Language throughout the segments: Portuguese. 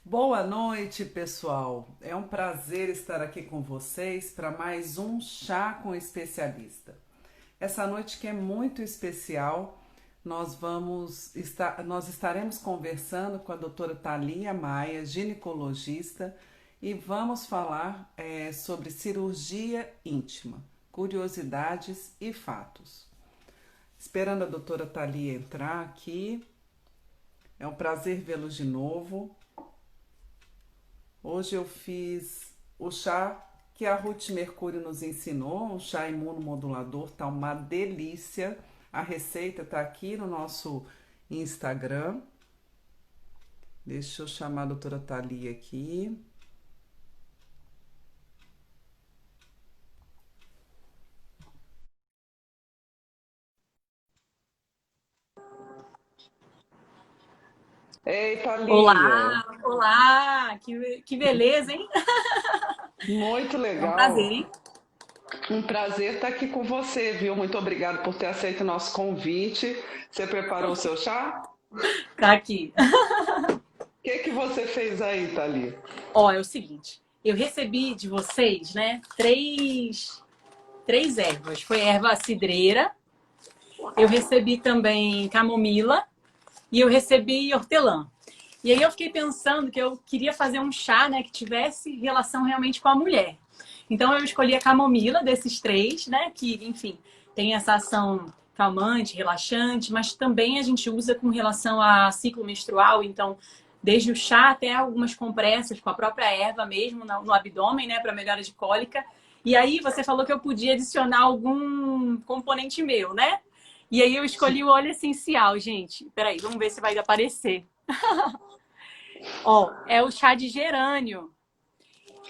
Boa noite, pessoal. É um prazer estar aqui com vocês para mais um Chá com Especialista. Essa noite que é muito especial, nós estaremos conversando com a doutora Thalia Maia, ginecologista, e vamos falar sobre cirurgia íntima, curiosidades e fatos. Esperando a doutora Thalia entrar aqui, é um prazer vê-los de novo. Hoje eu fiz o chá que a Ruth Mercúrio nos ensinou, um chá imunomodulador, tá uma delícia. A receita tá aqui no nosso Instagram. Deixa eu chamar a doutora Thalia aqui. Ei, Thalia! Olá, olá, que beleza, hein? Muito É um prazer, legal. hein? Um prazer estar aqui com você, viu? Muito obrigada por ter aceito o nosso convite. Você preparou o seu chá? Tá aqui. O que você fez aí, Thalia? Ó, é o seguinte, eu recebi de vocês, né, três ervas. Foi erva cidreira, eu recebi também camomila e eu recebi hortelã. E aí eu fiquei pensando que eu queria fazer um chá, né, que tivesse relação realmente com a mulher. Então eu escolhi a camomila desses três, né, que, enfim, tem essa ação calmante, relaxante, mas também a gente usa com relação a ciclo menstrual, então desde o chá até algumas compressas com a própria erva mesmo no abdômen, né, para melhora de cólica. E aí você falou que eu podia adicionar algum componente meu, né? E aí eu escolhi o óleo essencial, gente. Peraí, vamos ver se vai aparecer. Ó, é o chá de gerânio.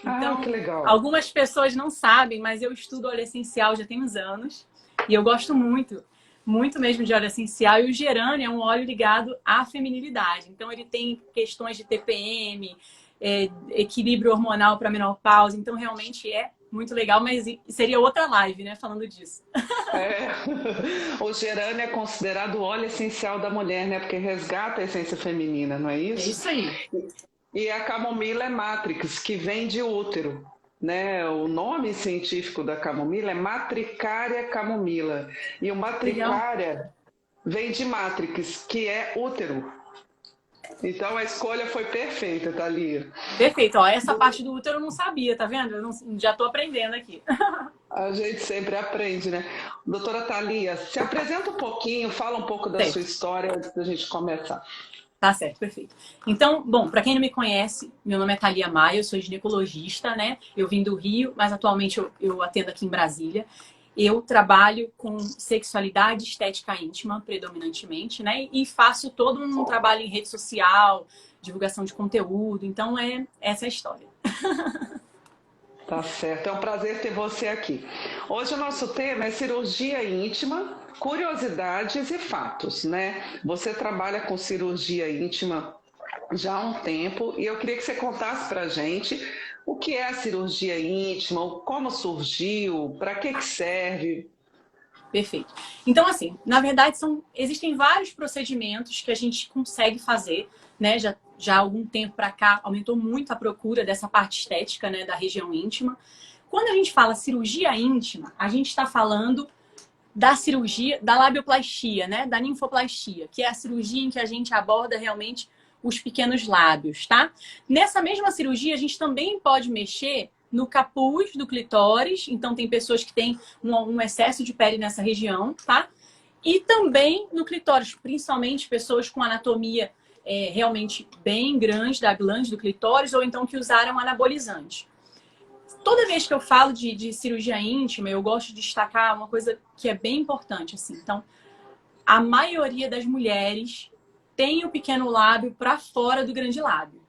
Ah, que Então, legal. algumas pessoas não sabem, mas eu estudo óleo essencial já tem uns anos. E eu gosto muito, muito mesmo de óleo essencial. E o gerânio é um óleo ligado à feminilidade. Então, ele tem questões de TPM, equilíbrio hormonal para menopausa. Então, realmente é muito legal, mas seria outra live, né, falando disso. É. O gerânio é considerado o óleo essencial da mulher, né? Porque resgata a essência feminina, não é É isso? isso aí. E a camomila é matrix, que vem de útero, né? O nome científico da camomila é Matricária camomila. E o Legal. matricária vem de matrix, que é útero. Então a escolha foi perfeita, Thalia. Perfeito. Ó, essa parte do útero eu não sabia, tá vendo? Já tô aprendendo aqui. A gente sempre aprende, né? Doutora Thalia, se apresenta um pouquinho, fala um pouco da sua Certo. história antes da gente começar. Tá certo, perfeito. Então, bom, para quem não me conhece, meu nome é Thalia Maia, eu sou ginecologista, né? Eu vim do Rio, mas atualmente eu atendo aqui em Brasília. Eu trabalho com sexualidade e estética íntima, predominantemente, né? E faço todo um trabalho em rede social, divulgação de conteúdo. Então, essa é a história. Tá certo, é um prazer ter você aqui. Hoje o nosso tema é cirurgia íntima, curiosidades e fatos, né? Você trabalha com cirurgia íntima já há um tempo e eu queria que você contasse pra gente o que é a cirurgia íntima, como surgiu, para que serve. Perfeito. Então, assim, na verdade, existem vários procedimentos que a gente consegue fazer, né? Já há algum tempo para cá aumentou muito a procura dessa parte estética, né, da região íntima. Quando a gente fala cirurgia íntima, a gente está falando da cirurgia, da labioplastia, né, da ninfoplastia, que é a cirurgia em que a gente aborda realmente os pequenos lábios, tá? Nessa mesma cirurgia, a gente também pode mexer no capuz do clitóris, então tem pessoas que têm um excesso de pele nessa região, tá? E também no clitóris, principalmente pessoas com anatomia realmente bem grande da glande do clitóris ou então que usaram anabolizante. Toda vez que eu falo de cirurgia íntima, eu gosto de destacar uma coisa que é bem importante, assim. Então, a maioria das mulheres tem o pequeno lábio para fora do grande lábio.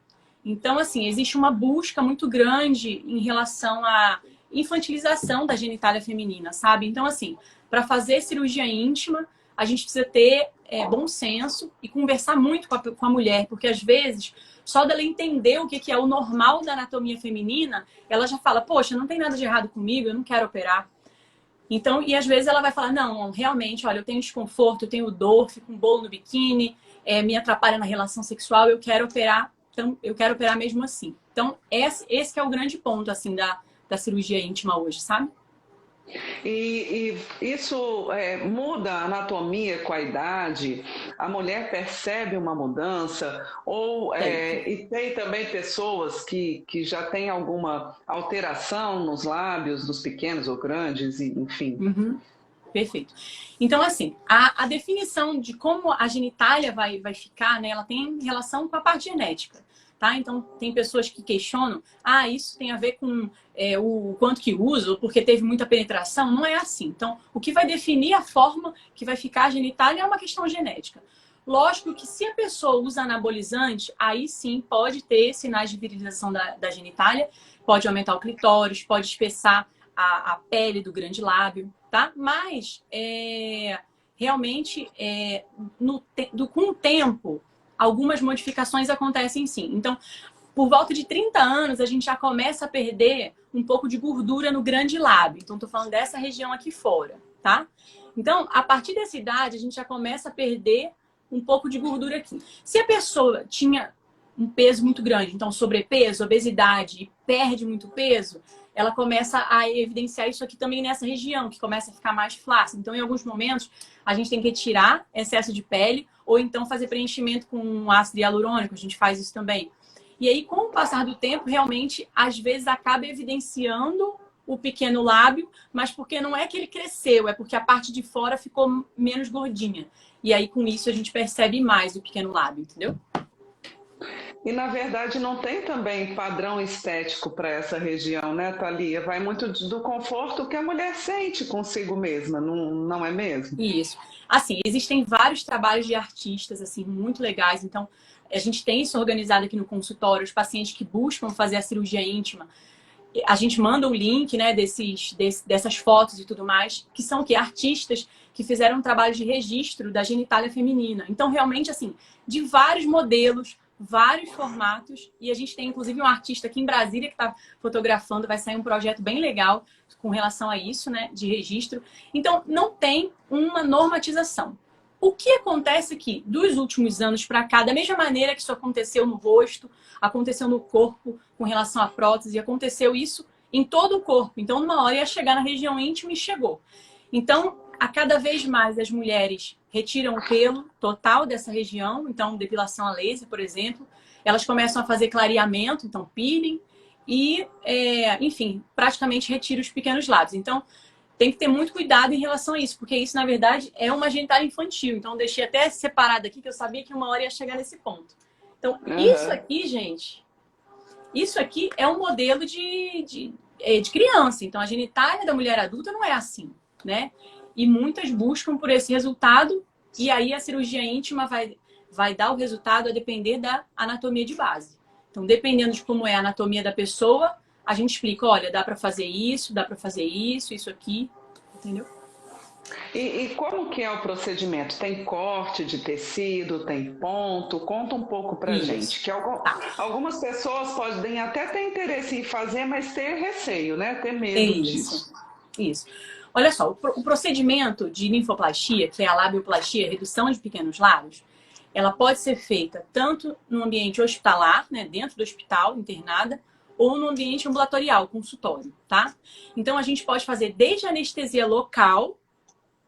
Então, assim, existe uma busca muito grande em relação à infantilização da genitália feminina, sabe? Então, assim, para fazer cirurgia íntima, a gente precisa ter bom senso e conversar muito com a mulher, porque às vezes, só dela entender o que é o normal da anatomia feminina, ela já fala, poxa, não tem nada de errado comigo, eu não quero operar. Então, e às vezes ela vai falar, não, realmente, olha, eu tenho desconforto, eu tenho dor, fico com bolo no biquíni, me atrapalha na relação sexual, eu quero operar então eu quero operar mesmo assim. Então, esse que é o grande ponto, assim, da cirurgia íntima hoje, sabe? E isso muda a anatomia com a idade? A mulher percebe uma mudança? Ou Tem. e tem também pessoas que já têm alguma alteração nos lábios, dos pequenos ou grandes, enfim. Uhum. Perfeito. Então, assim, a definição de como a genitália vai ficar, né, ela tem relação com a parte genética, tá? Então, tem pessoas que questionam, isso tem a ver com o quanto que usa, ou porque teve muita penetração. Não é assim. Então, o que vai definir a forma que vai ficar a genitália é uma questão genética. Lógico que se a pessoa usa anabolizante, aí sim pode ter sinais de virilização da genitália, pode aumentar o clitóris, pode espessar a pele do grande lábio, tá? Mas realmente com o tempo algumas modificações acontecem sim. Então, por volta de 30 anos, a gente já começa a perder um pouco de gordura no grande lábio. Então, tô falando dessa região aqui fora, tá? Então, a partir dessa idade, a gente já começa a perder um pouco de gordura aqui. Se a pessoa tinha um peso muito grande, então sobrepeso, obesidade, e perde muito peso, ela começa a evidenciar isso aqui também nessa região, que começa a ficar mais flácida. Então, em alguns momentos, a gente tem que retirar excesso de pele ou então fazer preenchimento com ácido hialurônico, a gente faz isso também. E aí, com o passar do tempo, realmente, às vezes acaba evidenciando o pequeno lábio, mas porque não é que ele cresceu, é porque a parte de fora ficou menos gordinha. E aí, com isso, a gente percebe mais o pequeno lábio, entendeu? E na verdade não tem também padrão estético para essa região, né, Thalia? Vai muito do conforto que a mulher sente consigo mesma, não é mesmo? Isso. Assim, existem vários trabalhos de artistas, assim, muito legais. Então, a gente tem isso organizado aqui no consultório, os pacientes que buscam fazer a cirurgia íntima. A gente manda o link, né, dessas fotos e tudo mais, que são que artistas que fizeram um trabalho de registro da genitália feminina. Então, realmente, assim, de vários modelos, vários formatos, e a gente tem, inclusive, um artista aqui em Brasília que está fotografando, vai sair um projeto bem legal com relação a isso, né, de registro. Então, não tem uma normatização. O que acontece aqui, dos últimos anos para cá, da mesma maneira que isso aconteceu no rosto, aconteceu no corpo com relação à prótese, aconteceu isso em todo o corpo. Então, numa hora ia chegar na região íntima e chegou. Então, a cada vez mais as mulheres retiram o pelo total dessa região, então depilação a laser, por exemplo. Elas começam a fazer clareamento, então peeling, e, enfim, praticamente retira os pequenos lábios. Então, tem que ter muito cuidado em relação a isso, porque isso, na verdade, é uma genitália infantil. Então, deixei até separado aqui, que eu sabia que uma hora ia chegar nesse ponto. Então, isso aqui, gente, isso aqui é um modelo de criança. Então, a genitália da mulher adulta não é assim, né? E muitas buscam por esse resultado, e aí a cirurgia íntima vai dar o resultado a depender da anatomia de base. Então, dependendo de como é a anatomia da pessoa, a gente explica, olha, dá para fazer isso, dá para fazer isso aqui, entendeu? E como que é o procedimento? Tem corte de tecido, tem ponto? Conta um pouco pra gente. Que algumas pessoas podem até ter interesse em fazer, mas ter receio, né? Ter medo disso. Isso. Olha só, o procedimento de linfoplastia, que é a labioplastia, redução de pequenos lábios, ela pode ser feita tanto no ambiente hospitalar, né, dentro do hospital, internada, ou no ambiente ambulatorial, consultório, tá? Então, a gente pode fazer desde anestesia local,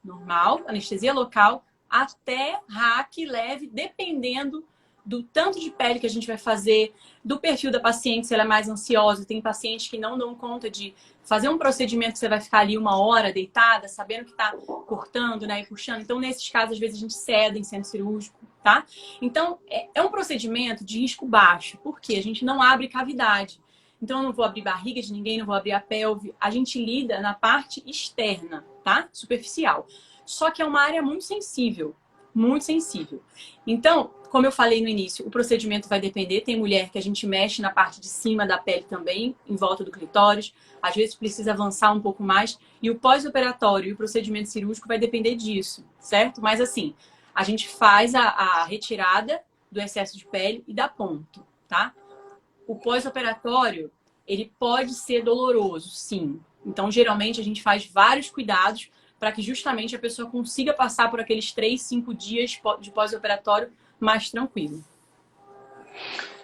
normal, anestesia local, até RAC leve, dependendo do tanto de pele que a gente vai fazer, do perfil da paciente, se ela é mais ansiosa. Tem pacientes que não dão conta de fazer um procedimento que você vai ficar ali uma hora deitada, sabendo que está cortando, né, e puxando. Então, nesses casos, às vezes a gente cede em centro cirúrgico, tá? Então, é um procedimento de risco baixo, porque a gente não abre cavidade. Então, eu não vou abrir barriga de ninguém, não vou abrir a pelve. A gente lida na parte externa, tá? Superficial. Só que é uma área muito sensível. Muito sensível. Então, como eu falei no início, o procedimento vai depender. Tem mulher que a gente mexe na parte de cima da pele também, em volta do clitóris. Às vezes precisa avançar um pouco mais. E o pós-operatório e o procedimento cirúrgico vai depender disso, certo? Mas assim, a gente faz a retirada do excesso de pele e dá ponto, tá? O pós-operatório, ele pode ser doloroso, sim. Então, geralmente, a gente faz vários cuidados para que justamente a pessoa consiga passar por aqueles 3, 5 dias de pós-operatório mais tranquilo.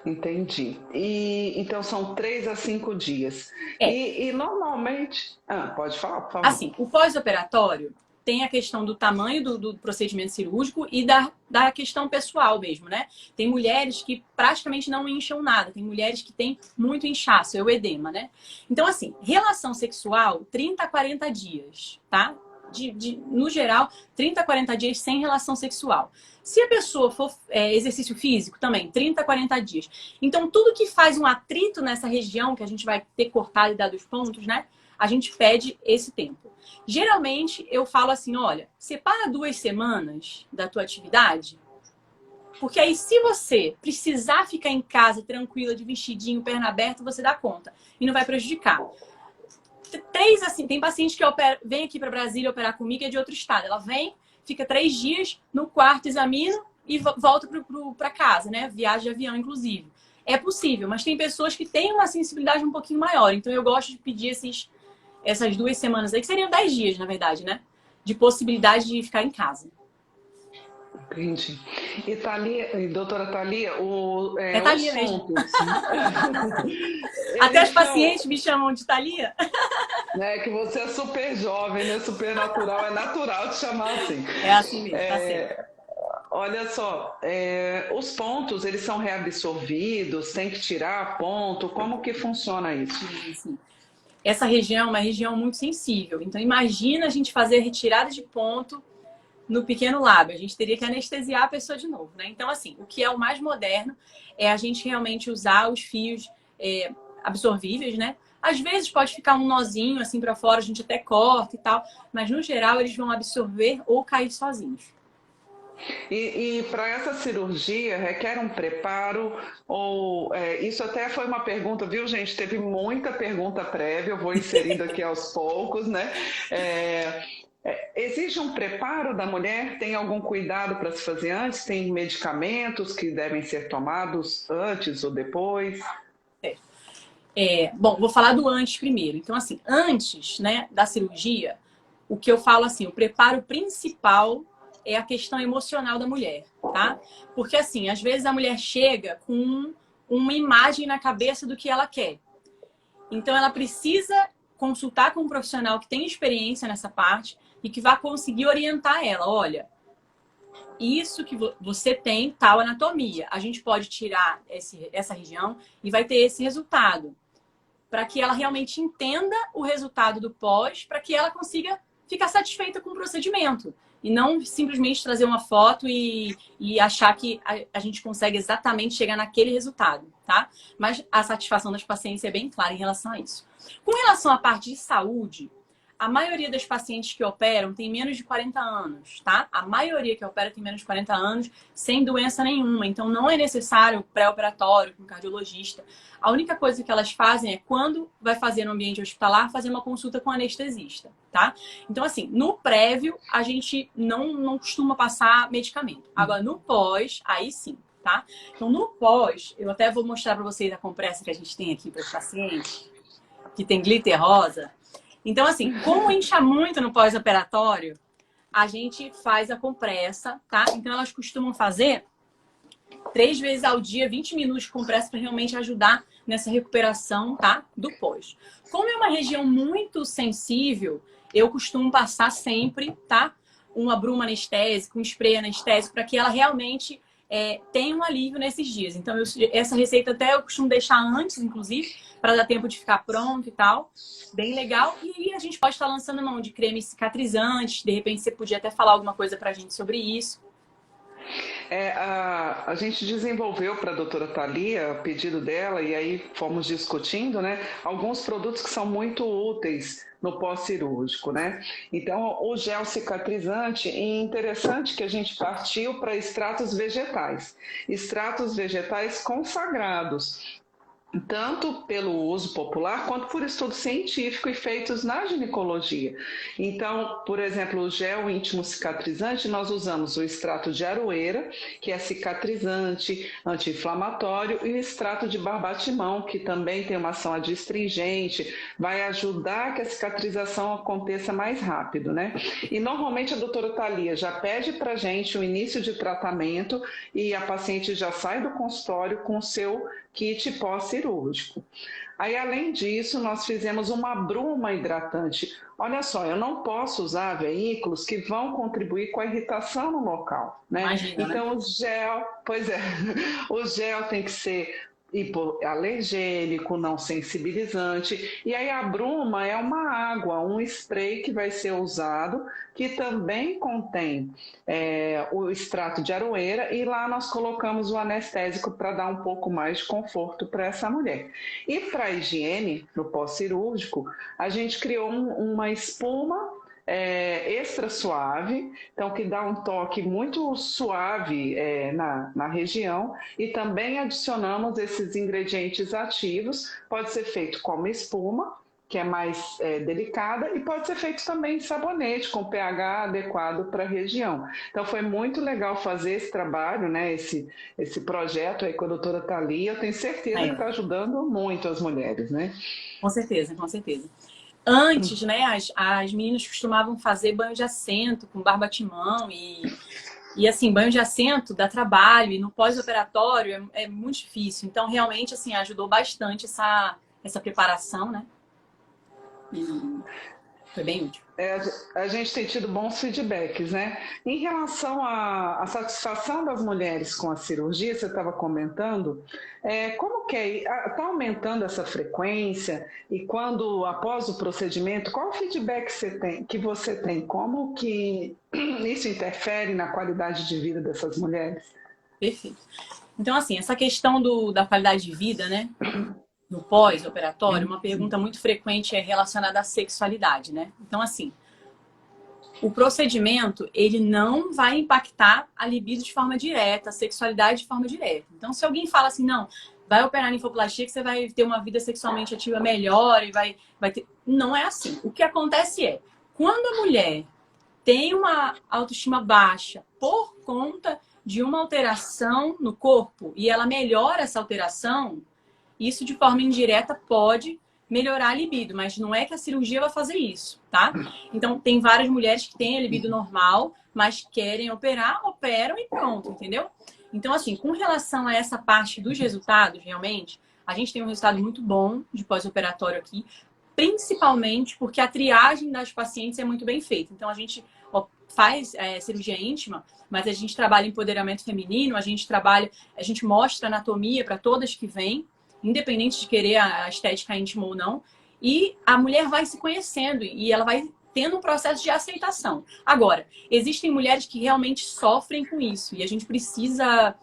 Entendi. E então são 3 a 5 dias. É, E normalmente. Ah, pode falar, por favor. assim, o pós-operatório tem a questão do tamanho do procedimento cirúrgico e da questão pessoal mesmo, né? Tem mulheres que praticamente não incham nada, tem mulheres que têm muito inchaço, é o edema, né? Então, assim, relação sexual, 30 a 40 dias, tá? No geral, 30 a 40 dias sem relação sexual. Se a pessoa for exercício físico, também, 30 a 40 dias. Então, tudo que faz um atrito nessa região, que a gente vai ter cortado e dado os pontos, né? A gente pede esse tempo. Geralmente, eu falo assim, olha, separa 2 semanas da tua atividade, porque aí se você precisar ficar em casa tranquila, de vestidinho, perna aberta, você dá conta e não vai prejudicar. 3, assim, tem paciente que vem aqui para Brasília operar comigo, é de outro estado. Ela vem, fica 3 dias no quarto, examina e volta para casa, né? Viagem de avião, inclusive. É possível, mas tem pessoas que têm uma sensibilidade um pouquinho maior. Então, eu gosto de pedir essas 2 semanas aí, que seriam 10 dias, na verdade, né? De possibilidade de ficar em casa. Entendi. E doutora Thalia, É os Thalia mesmo. pontos. Até Eles os são, pacientes me chamam de Thalia. né, que você é super jovem, né, super natural, é natural te chamar assim. É assim mesmo, tá certo. Olha só, os pontos, eles são reabsorvidos, tem que tirar ponto, como que funciona isso? Sim. Essa região é uma região muito sensível. Então, imagina a gente fazer retirada de ponto no pequeno lábio. A gente teria que anestesiar a pessoa de novo, né? Então, assim, o que é o mais moderno é a gente realmente usar os fios absorvíveis, né? Às vezes pode ficar um nozinho assim para fora, a gente até corta e tal, mas no geral eles vão absorver ou cair sozinhos. E para essa cirurgia requer um preparo ou isso até foi uma pergunta, viu, gente? Teve muita pergunta prévia, eu vou inserindo aqui aos poucos, né? Exige um preparo da mulher? Tem algum cuidado para se fazer antes? Tem medicamentos que devem ser tomados antes ou depois? Bom, vou falar do antes primeiro. Então, assim, antes, né, da cirurgia, o que eu falo assim, o preparo principal é a questão emocional da mulher, tá? Porque, assim, às vezes a mulher chega com uma imagem na cabeça do que ela quer. Então, ela precisa consultar com um profissional que tem experiência nessa parte e que vai conseguir orientar ela. Olha, isso que você tem tal anatomia. A gente pode tirar essa região e vai ter esse resultado. Para que ela realmente entenda o resultado do pós, para que ela consiga ficar satisfeita com o procedimento. E não simplesmente trazer uma foto e achar que a gente consegue exatamente chegar naquele resultado, tá? Mas a satisfação das pacientes é bem clara em relação a isso. Com relação à parte de saúde, a maioria das pacientes que operam tem menos de 40 anos, tá? A maioria que opera tem menos de 40 anos, sem doença nenhuma. Então, não é necessário pré-operatório com cardiologista. A única coisa que elas fazem é, quando vai fazer no ambiente hospitalar, fazer uma consulta com anestesista, tá? Então, assim, no prévio, a gente não costuma passar medicamento. Agora, no pós, aí sim, tá? Então, no pós, eu até vou mostrar para vocês a compressa que a gente tem aqui para os pacientes, que tem glitter rosa. Então, assim, como incha muito no pós-operatório, a gente faz a compressa, tá? Então, elas costumam fazer 3 vezes ao dia, 20 minutos de compressa para realmente ajudar nessa recuperação, tá? Do pós. Como é uma região muito sensível, eu costumo passar sempre, tá? Uma bruma anestésica, um spray anestésico, para que ela realmente tenha um alívio nesses dias. Então, essa receita até eu costumo deixar antes, inclusive, para dar tempo de ficar pronto e tal. Bem legal. E aí a gente pode estar lançando mão de cremes cicatrizantes. De repente, você podia até falar alguma coisa para a gente sobre isso. A gente desenvolveu para a doutora Thalia, a pedido dela, e aí fomos discutindo, né, alguns produtos que são muito úteis no pós-cirúrgico, né? Então, o gel cicatrizante, e interessante que a gente partiu para extratos vegetais consagrados. tanto pelo uso popular quanto por estudo científico e feitos na ginecologia. Então, por exemplo, o gel íntimo cicatrizante, nós usamos o extrato de aroeira, que é cicatrizante, anti-inflamatório, e o extrato de barbatimão, que também tem uma ação adstringente, vai ajudar que a cicatrização aconteça mais rápido, né? E normalmente a doutora Thalia já pede para a gente o início de tratamento e a paciente já sai do consultório com o seu kit pós-cirúrgico. Aí, além disso, nós fizemos uma bruma hidratante. Olha só, eu não posso usar veículos que vão contribuir com a irritação no local, né? Imagina, né? Então, o gel, pois é, o gel tem que ser hipoalergênico, não sensibilizante. E aí a bruma é uma água, um spray que vai ser usado, que também contém o extrato de aroeira, e lá nós colocamos o anestésico para dar um pouco mais de conforto para essa mulher. E para a higiene, no pós-cirúrgico, a gente criou uma espuma extra suave, então que dá um toque muito suave na região, e também adicionamos esses ingredientes ativos. Pode ser feito como espuma, que é mais delicada, e pode ser feito também em sabonete, com pH adequado para a região. Então foi muito legal fazer esse trabalho, né, esse projeto aí com a doutora Thalia. Eu tenho certeza que está ajudando muito as mulheres, né? Com certeza, com certeza. Antes, né, as meninas costumavam fazer banho de assento com barbatimão e assim, banho de assento dá trabalho e no pós-operatório é muito difícil. Então, realmente, assim, ajudou bastante essa preparação, né? E foi bem útil. A gente tem tido bons feedbacks, né? Em relação à satisfação das mulheres com a cirurgia, você estava comentando, como que está aumentando essa frequência? E quando, após o procedimento, qual o feedback que você tem? Como que isso interfere na qualidade de vida dessas mulheres? Perfeito. Então, assim, essa questão da qualidade de vida, né? No pós-operatório, uma pergunta muito frequente é relacionada à sexualidade, né? Então, assim, o procedimento, ele não vai impactar a libido de forma direta, a sexualidade de forma direta. Então, se alguém fala assim, não, vai operar linfoplastia que você vai ter uma vida sexualmente ativa melhor e vai ter... Não é assim. O que acontece é, quando a mulher tem uma autoestima baixa por conta de uma alteração no corpo e ela melhora essa alteração, isso de forma indireta pode melhorar a libido, mas não é que a cirurgia vai fazer isso, tá? Então, tem várias mulheres que têm a libido normal, mas querem operar, operam e pronto, entendeu? Então, assim, com relação a essa parte dos resultados, realmente, a gente tem um resultado muito bom de pós-operatório aqui, principalmente porque a triagem das pacientes é muito bem feita. Então, a gente faz cirurgia íntima, mas a gente trabalha empoderamento feminino, a gente mostra anatomia para todas que vêm, independente de querer a estética íntima ou não, e a mulher vai se conhecendo e ela vai tendo um processo de aceitação. Agora, existem mulheres que realmente sofrem com isso e a gente precisa...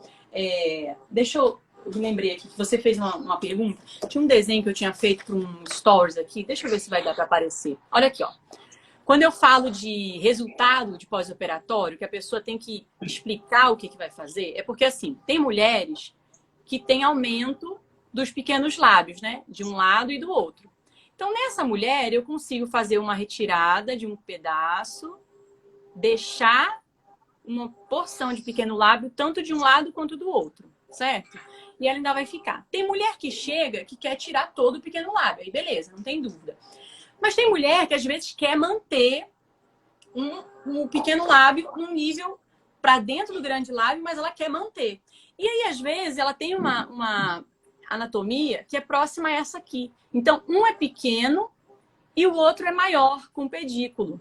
Deixa eu lembrei aqui que você fez uma pergunta. Tinha um desenho que eu tinha feito para um stories aqui. Deixa eu ver se vai dar para aparecer. Olha aqui, ó. Quando eu falo de resultado de pós-operatório, que a pessoa tem que explicar o que vai fazer, é porque, assim, tem mulheres que têm aumento dos pequenos lábios, né? De um lado e do outro. Então, nessa mulher, eu consigo fazer uma retirada de um pedaço, deixar uma porção de pequeno lábio, tanto de um lado quanto do outro, certo? E ela ainda vai ficar. Tem mulher que chega que quer tirar todo o pequeno lábio, aí beleza, não tem dúvida. Mas tem mulher que às vezes quer manter um pequeno lábio num nível para dentro do grande lábio, mas ela quer manter. E aí, às vezes, ela tem uma anatomia que é próxima a essa aqui. Então, um é pequeno e o outro é maior, com pedículo.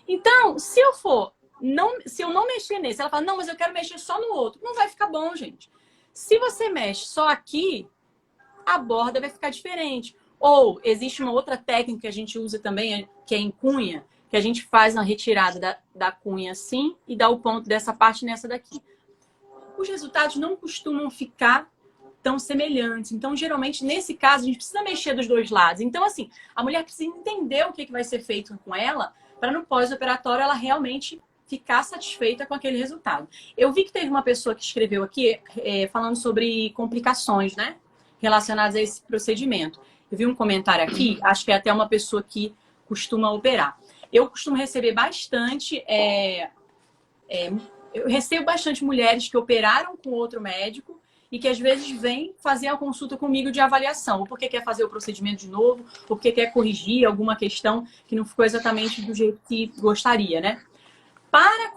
Então, se eu não mexer nesse, ela fala, não, mas eu quero mexer só no outro. Não vai ficar bom, gente. Se você mexe só aqui, a borda vai ficar diferente. Ou existe uma outra técnica que a gente usa também, que é em cunha, que a gente faz uma retirada da cunha assim e dá o ponto dessa parte nessa daqui. Os resultados não costumam ficar tão semelhantes. Então, geralmente, nesse caso, a gente precisa mexer dos dois lados. Então, assim, a mulher precisa entender o que vai ser feito com ela para no pós-operatório ela realmente ficar satisfeita com aquele resultado. Eu vi que teve uma pessoa que escreveu aqui falando sobre complicações, né? relacionadas a esse procedimento. Eu vi um comentário aqui, acho que é até uma pessoa que costuma operar. Eu costumo receber bastante, eu recebo bastante mulheres que operaram com outro médico e que às vezes vêm fazer a consulta comigo de avaliação, ou porque quer fazer o procedimento de novo, ou porque quer corrigir alguma questão que não ficou exatamente do jeito que gostaria, né? Para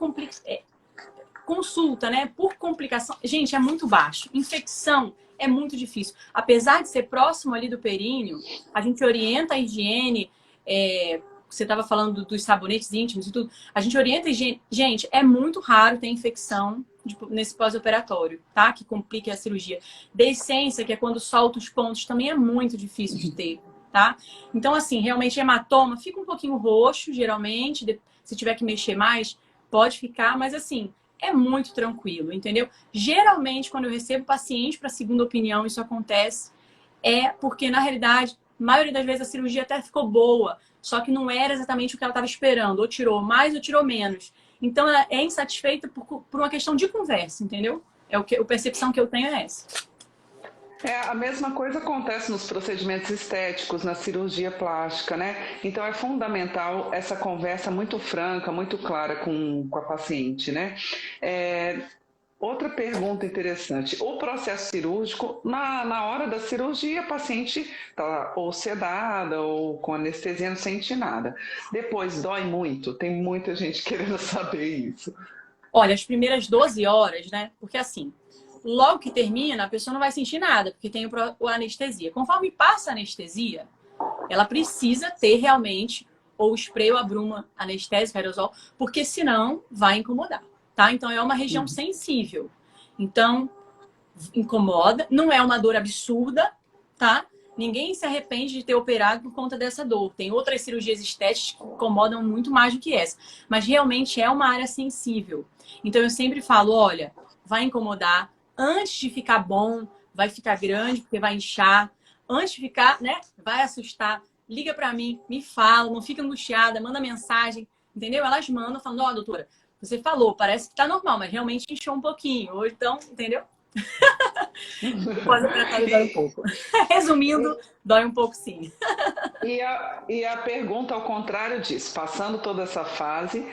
consulta, né, por complicação, gente, é muito baixo. Infecção é muito difícil. Apesar de ser próximo ali do períneo, a gente orienta a higiene, você estava falando dos sabonetes íntimos e tudo, a gente orienta a higiene. Gente, é muito raro ter infecção nesse pós-operatório, tá? Que complique a cirurgia. Deiscência, que é quando solta os pontos, também é muito difícil de ter, tá? Então, assim, realmente hematoma fica um pouquinho roxo, geralmente, se tiver que mexer mais, pode ficar, mas assim, é muito tranquilo, entendeu? Geralmente, quando eu recebo paciente para segunda opinião, isso acontece, porque, na realidade, a maioria das vezes a cirurgia até ficou boa, só que não era exatamente o que ela estava esperando, ou tirou mais ou tirou menos. Então, ela é insatisfeita por uma questão de conversa, entendeu? A percepção que eu tenho é essa. A mesma coisa acontece nos procedimentos estéticos, na cirurgia plástica, né? Então é fundamental essa conversa muito franca, muito clara com a paciente, né? Outra pergunta interessante. O processo cirúrgico, na hora da cirurgia, a paciente está ou sedada ou com anestesia, não sente nada. Depois, dói muito? Tem muita gente querendo saber isso. Olha, as primeiras 12 horas, né? Porque assim, logo que termina, a pessoa não vai sentir nada, porque tem a anestesia. Conforme passa a anestesia, ela precisa ter realmente ou spray ou a bruma anestésica, aerosol, porque senão vai incomodar, tá? Então é uma região sensível. Então, incomoda, não é uma dor absurda, tá? Ninguém se arrepende de ter operado por conta dessa dor. Tem outras cirurgias estéticas que incomodam muito mais do que essa. Mas realmente é uma área sensível. Então eu sempre falo, olha, vai incomodar. Antes de ficar bom, vai ficar grande, porque vai inchar. Antes de ficar, né, vai assustar. Liga pra mim, me fala, não fica angustiada, manda mensagem, entendeu? Elas mandam falando, ó, doutora, você falou, parece que tá normal, mas realmente inchou um pouquinho. Ou então, entendeu? O pós-operatório dói um pouco. Resumindo, dói um pouco sim. E a pergunta ao contrário disso, passando toda essa fase,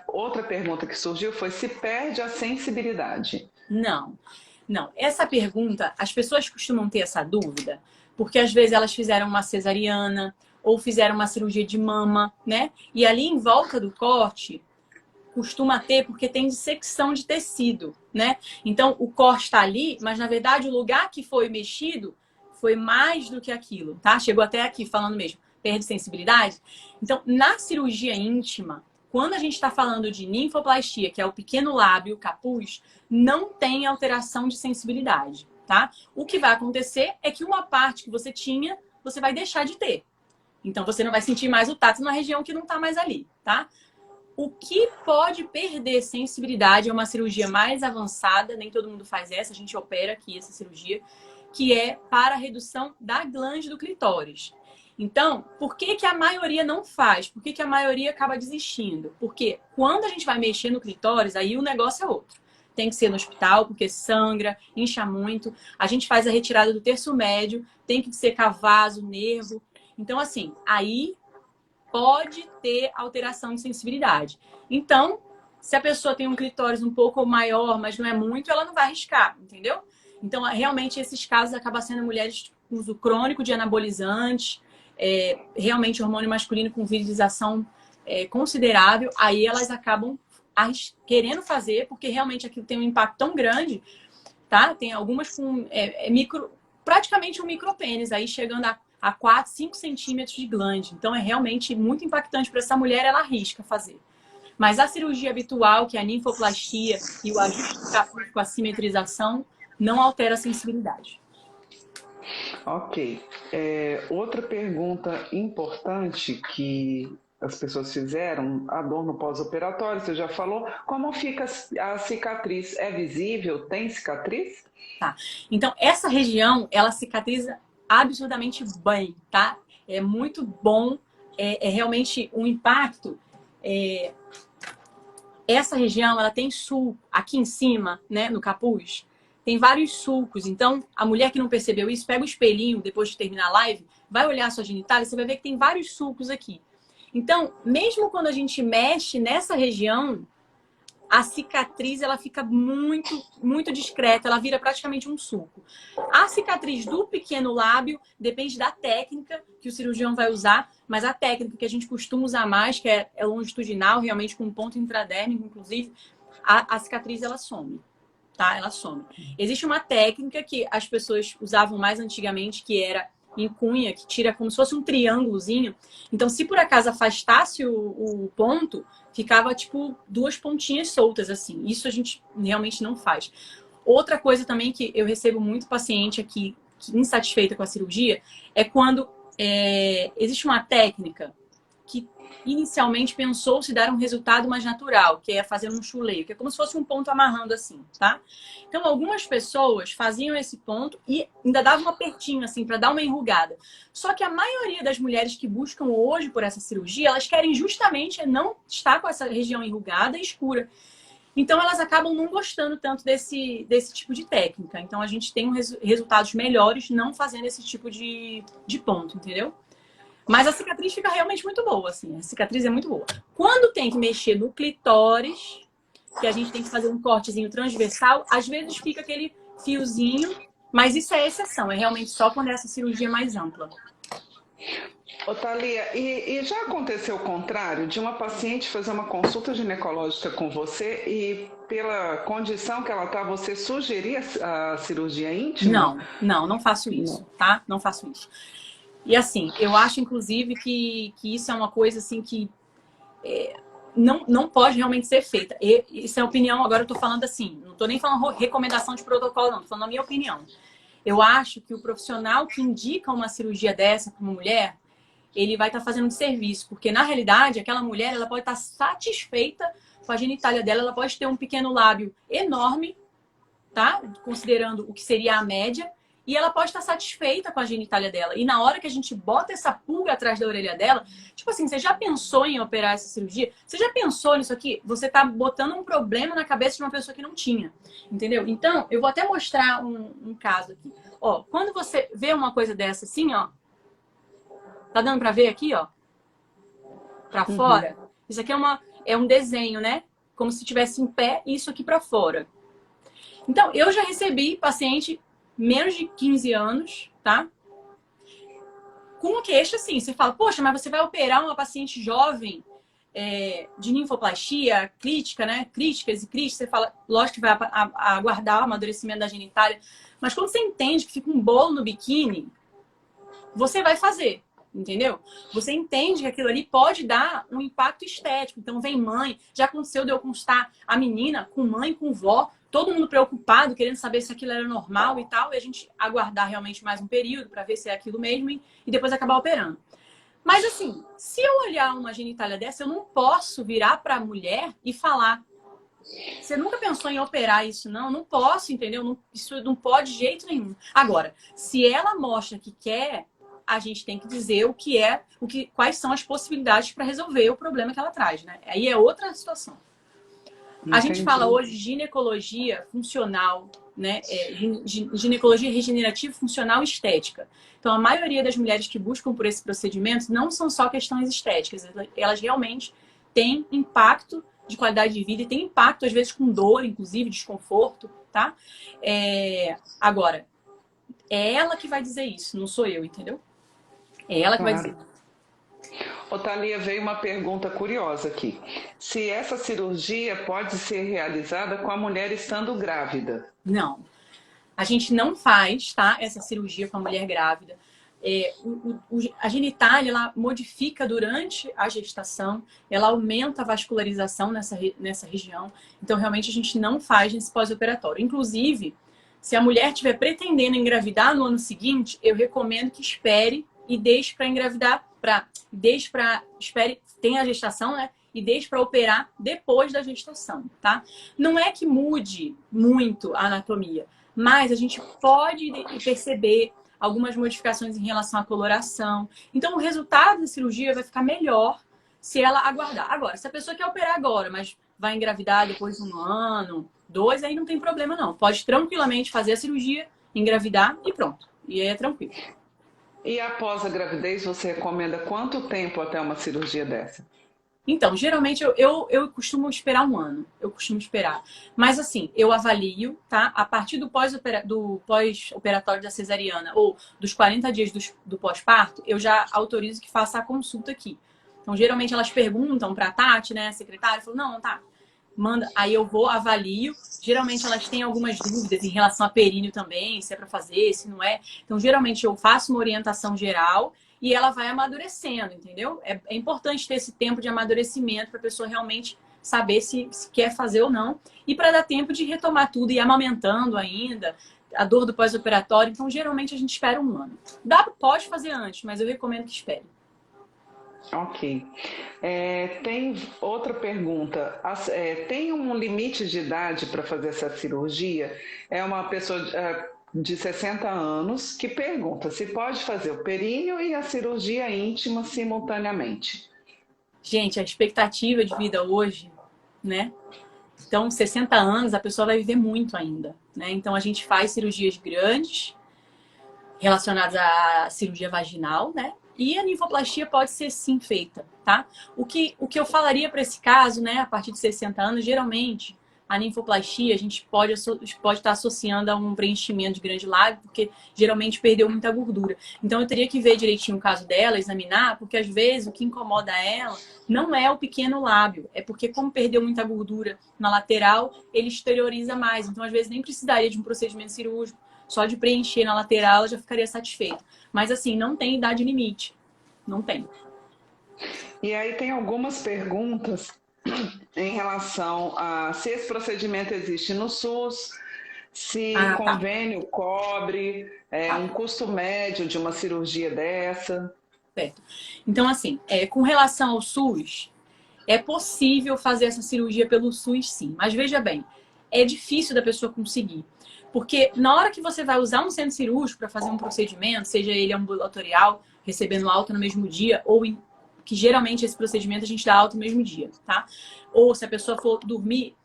outra pergunta que surgiu foi se perde a sensibilidade. Não. Essa pergunta, as pessoas costumam ter essa dúvida, porque às vezes elas fizeram uma cesariana ou fizeram uma cirurgia de mama, né? E ali em volta do corte costuma ter, porque tem dissecção de tecido, né? Então, o corte está ali, mas na verdade o lugar que foi mexido foi mais do que aquilo, tá? Chegou até aqui falando mesmo, perde sensibilidade. Então, na cirurgia íntima, quando a gente está falando de ninfoplastia, que é o pequeno lábio, capuz, não tem alteração de sensibilidade, tá? O que vai acontecer é que uma parte que você tinha, você vai deixar de ter. Então, você não vai sentir mais o tato na região que não está mais ali, tá? O que pode perder sensibilidade é uma cirurgia mais avançada, nem todo mundo faz essa, a gente opera aqui essa cirurgia, que é para a redução da glande do clitóris. Então, por que a maioria não faz? Por que a maioria acaba desistindo? Porque quando a gente vai mexer no clitóris, aí o negócio é outro. Tem que ser no hospital, porque sangra, incha muito. A gente faz a retirada do terço médio, tem que secar vaso, nervo. Então, assim, aí pode ter alteração de sensibilidade. Então, se a pessoa tem um clitóris um pouco maior, mas não é muito, ela não vai arriscar, entendeu? Então, realmente, esses casos acabam sendo mulheres com uso crônico de anabolizantes, realmente hormônio masculino com virilização considerável, aí elas acabam querendo fazer, porque realmente aquilo tem um impacto tão grande, tá? Tem algumas com praticamente um micropênis, aí chegando a 4, 5 centímetros de glande. Então, é realmente muito impactante para essa mulher, ela arrisca fazer. Mas a cirurgia habitual, que é a ninfoplastia e o ajuste do capuz com a simetrização, não altera a sensibilidade. Ok. Outra pergunta importante que as pessoas fizeram, a dor no pós-operatório, você já falou, como fica a cicatriz? É visível? Tem cicatriz? Tá. Então, essa região, ela cicatriza absurdamente bem, tá? É muito bom, realmente um impacto. Essa região, ela tem sulco aqui em cima, né, no capuz, tem vários sulcos. Então, a mulher que não percebeu isso, pega o espelhinho depois de terminar a live, vai olhar a sua genitália, você vai ver que tem vários sulcos aqui. Então, mesmo quando a gente mexe nessa região, a cicatriz ela fica muito discreta, ela vira praticamente um sulco. A cicatriz do pequeno lábio depende da técnica que o cirurgião vai usar, mas a técnica que a gente costuma usar mais, que é longitudinal, realmente com ponto intradérmico, inclusive, a cicatriz ela some, tá? Ela some. Existe uma técnica que as pessoas usavam mais antigamente, que era em cunha, que tira como se fosse um triângulozinho. Então, se por acaso afastasse o ponto, ficava tipo 2 pontinhas soltas, assim. Isso a gente realmente não faz. Outra coisa também que eu recebo muito paciente aqui insatisfeita com a cirurgia é quando existe uma técnica que inicialmente pensou se dar um resultado mais natural, que é fazer um chuleio, que é como se fosse um ponto amarrando assim, tá? Então, algumas pessoas faziam esse ponto e ainda davam um apertinho assim para dar uma enrugada. Só que a maioria das mulheres que buscam hoje por essa cirurgia, elas querem justamente não estar com essa região enrugada e escura. Então, elas acabam não gostando tanto desse tipo de técnica. Então, a gente tem resultados melhores não fazendo esse tipo de ponto, entendeu? Mas a cicatriz fica realmente muito boa, assim. A cicatriz é muito boa. Quando tem que mexer no clitóris, que a gente tem que fazer um cortezinho transversal, às vezes fica aquele fiozinho, mas isso é exceção. É realmente só quando é essa cirurgia mais ampla. Ô, Thalia, e já aconteceu o contrário, de uma paciente fazer uma consulta ginecológica com você e pela condição que ela está, você sugerir a cirurgia íntima? Não faço isso, tá? Não faço isso. E assim, eu acho, inclusive, que isso é uma coisa assim que não pode realmente ser feita. Isso é opinião, agora eu tô falando assim, não tô nem falando recomendação de protocolo, não, tô falando a minha opinião. Eu acho que o profissional que indica uma cirurgia dessa para uma mulher, ele vai estar fazendo um serviço, porque na realidade, aquela mulher, ela pode estar satisfeita com a genitália dela, ela pode ter um pequeno lábio enorme, tá? Considerando o que seria a média, e ela pode estar satisfeita com a genitália dela. E na hora que a gente bota essa pulga atrás da orelha dela, tipo assim, você já pensou em operar essa cirurgia? Você já pensou nisso aqui? Você tá botando um problema na cabeça de uma pessoa que não tinha. Entendeu? Então, eu vou até mostrar um caso aqui. Ó, quando você vê uma coisa dessa assim, ó. Tá dando pra ver aqui, ó? Pra fora? Isso aqui é um desenho, né? Como se estivesse em pé e isso aqui pra fora. Então, eu já recebi paciente menos de 15 anos, tá? Com o queixo assim, você fala, poxa, mas você vai operar uma paciente jovem de ninfoplastia, crítica, né? Críticas e críticas, você fala, lógico que vai aguardar o amadurecimento da genitália, mas quando você entende que fica um bolo no biquíni, você vai fazer, entendeu? Você entende que aquilo ali pode dar um impacto estético. Então vem mãe, já aconteceu de eu constar a menina com mãe, com vó, todo mundo preocupado, querendo saber se aquilo era normal e tal, e a gente aguardar realmente mais um período para ver se é aquilo mesmo e depois acabar operando. Mas assim, se eu olhar uma genitália dessa, eu não posso virar para a mulher e falar: você nunca pensou em operar isso? Não posso, entendeu? Isso não pode de jeito nenhum. Agora, se ela mostra que quer, a gente tem que dizer quais são as possibilidades para resolver o problema que ela traz, né? Aí é outra situação. A gente fala hoje de ginecologia funcional, né? Ginecologia regenerativa, funcional e estética. Então, a maioria das mulheres que buscam por esse procedimento não são só questões estéticas. Elas realmente têm impacto de qualidade de vida e têm impacto, às vezes, com dor, inclusive, desconforto, tá? Agora, é ela que vai dizer isso, não sou eu, entendeu? É ela que vai dizer. Ô, Thalia, veio uma pergunta curiosa aqui. Se essa cirurgia pode ser realizada com a mulher estando grávida? Não. A gente não faz, tá? Essa cirurgia com a mulher grávida. A genitália, ela modifica durante a gestação, ela aumenta a vascularização nessa região. Então, realmente, a gente não faz nesse pós-operatório. Inclusive, se a mulher estiver pretendendo engravidar no ano seguinte, eu recomendo que espere e deixe para engravidar, espere, tenha a gestação, né? E deixe para operar depois da gestação, tá? Não é que mude muito a anatomia, mas a gente pode perceber algumas modificações em relação à coloração. Então, o resultado da cirurgia vai ficar melhor se ela aguardar. Agora, se a pessoa quer operar agora, mas vai engravidar depois de 1 ano, 2, aí não tem problema não. Pode tranquilamente fazer a cirurgia, engravidar e pronto. E aí é tranquilo. E após a gravidez, você recomenda quanto tempo até uma cirurgia dessa? Então, geralmente eu costumo esperar um ano. Eu costumo esperar. Mas assim, eu avalio, tá? A partir do pós-operatório da cesariana ou dos 40 dias do pós-parto, eu já autorizo que faça a consulta aqui. Então, geralmente elas perguntam para a Tati, né, a secretária, falam, não, tá, manda. Aí eu vou, avalio. Geralmente elas têm algumas dúvidas em relação a períneo também, se é para fazer, se não é. Então, geralmente eu faço uma orientação geral e ela vai amadurecendo, entendeu? É importante ter esse tempo de amadurecimento para a pessoa realmente saber se quer fazer ou não. E para dar tempo de retomar tudo e ir amamentando ainda, a dor do pós-operatório. Então, geralmente a gente espera um ano. Pode fazer antes, mas eu recomendo que espere. Ok. Tem outra pergunta. Tem um limite de idade para fazer essa cirurgia? É uma pessoa de 60 anos que pergunta se pode fazer o períneo e a cirurgia íntima simultaneamente. Gente, a expectativa de vida hoje, né? Então, 60 anos, a pessoa vai viver muito ainda, né? Então, a gente faz cirurgias grandes relacionadas à cirurgia vaginal, né? E a ninfoplastia pode ser sim feita, tá? O que eu falaria para esse caso, né? A partir de 60 anos, geralmente, a ninfoplastia a gente pode estar associando a um preenchimento de grande lábio, porque geralmente perdeu muita gordura. Então, eu teria que ver direitinho o caso dela, examinar, porque às vezes o que incomoda ela não é o pequeno lábio, é porque como perdeu muita gordura na lateral, ele exterioriza mais. Então, às vezes, nem precisaria de um procedimento cirúrgico, só de preencher na lateral ela já ficaria satisfeita. Mas assim, não tem idade limite. Não tem. E aí tem algumas perguntas em relação a se esse procedimento existe no SUS, se convênio cobre, um custo médio de uma cirurgia dessa. Certo. Então, assim, com relação ao SUS, é possível fazer essa cirurgia pelo SUS, sim. Mas veja bem, é difícil da pessoa conseguir. Porque na hora que você vai usar um centro cirúrgico para fazer um procedimento, seja ele ambulatorial, recebendo alta no mesmo dia, que geralmente esse procedimento a gente dá alta no mesmo dia, tá? Ou se a pessoa for dormir,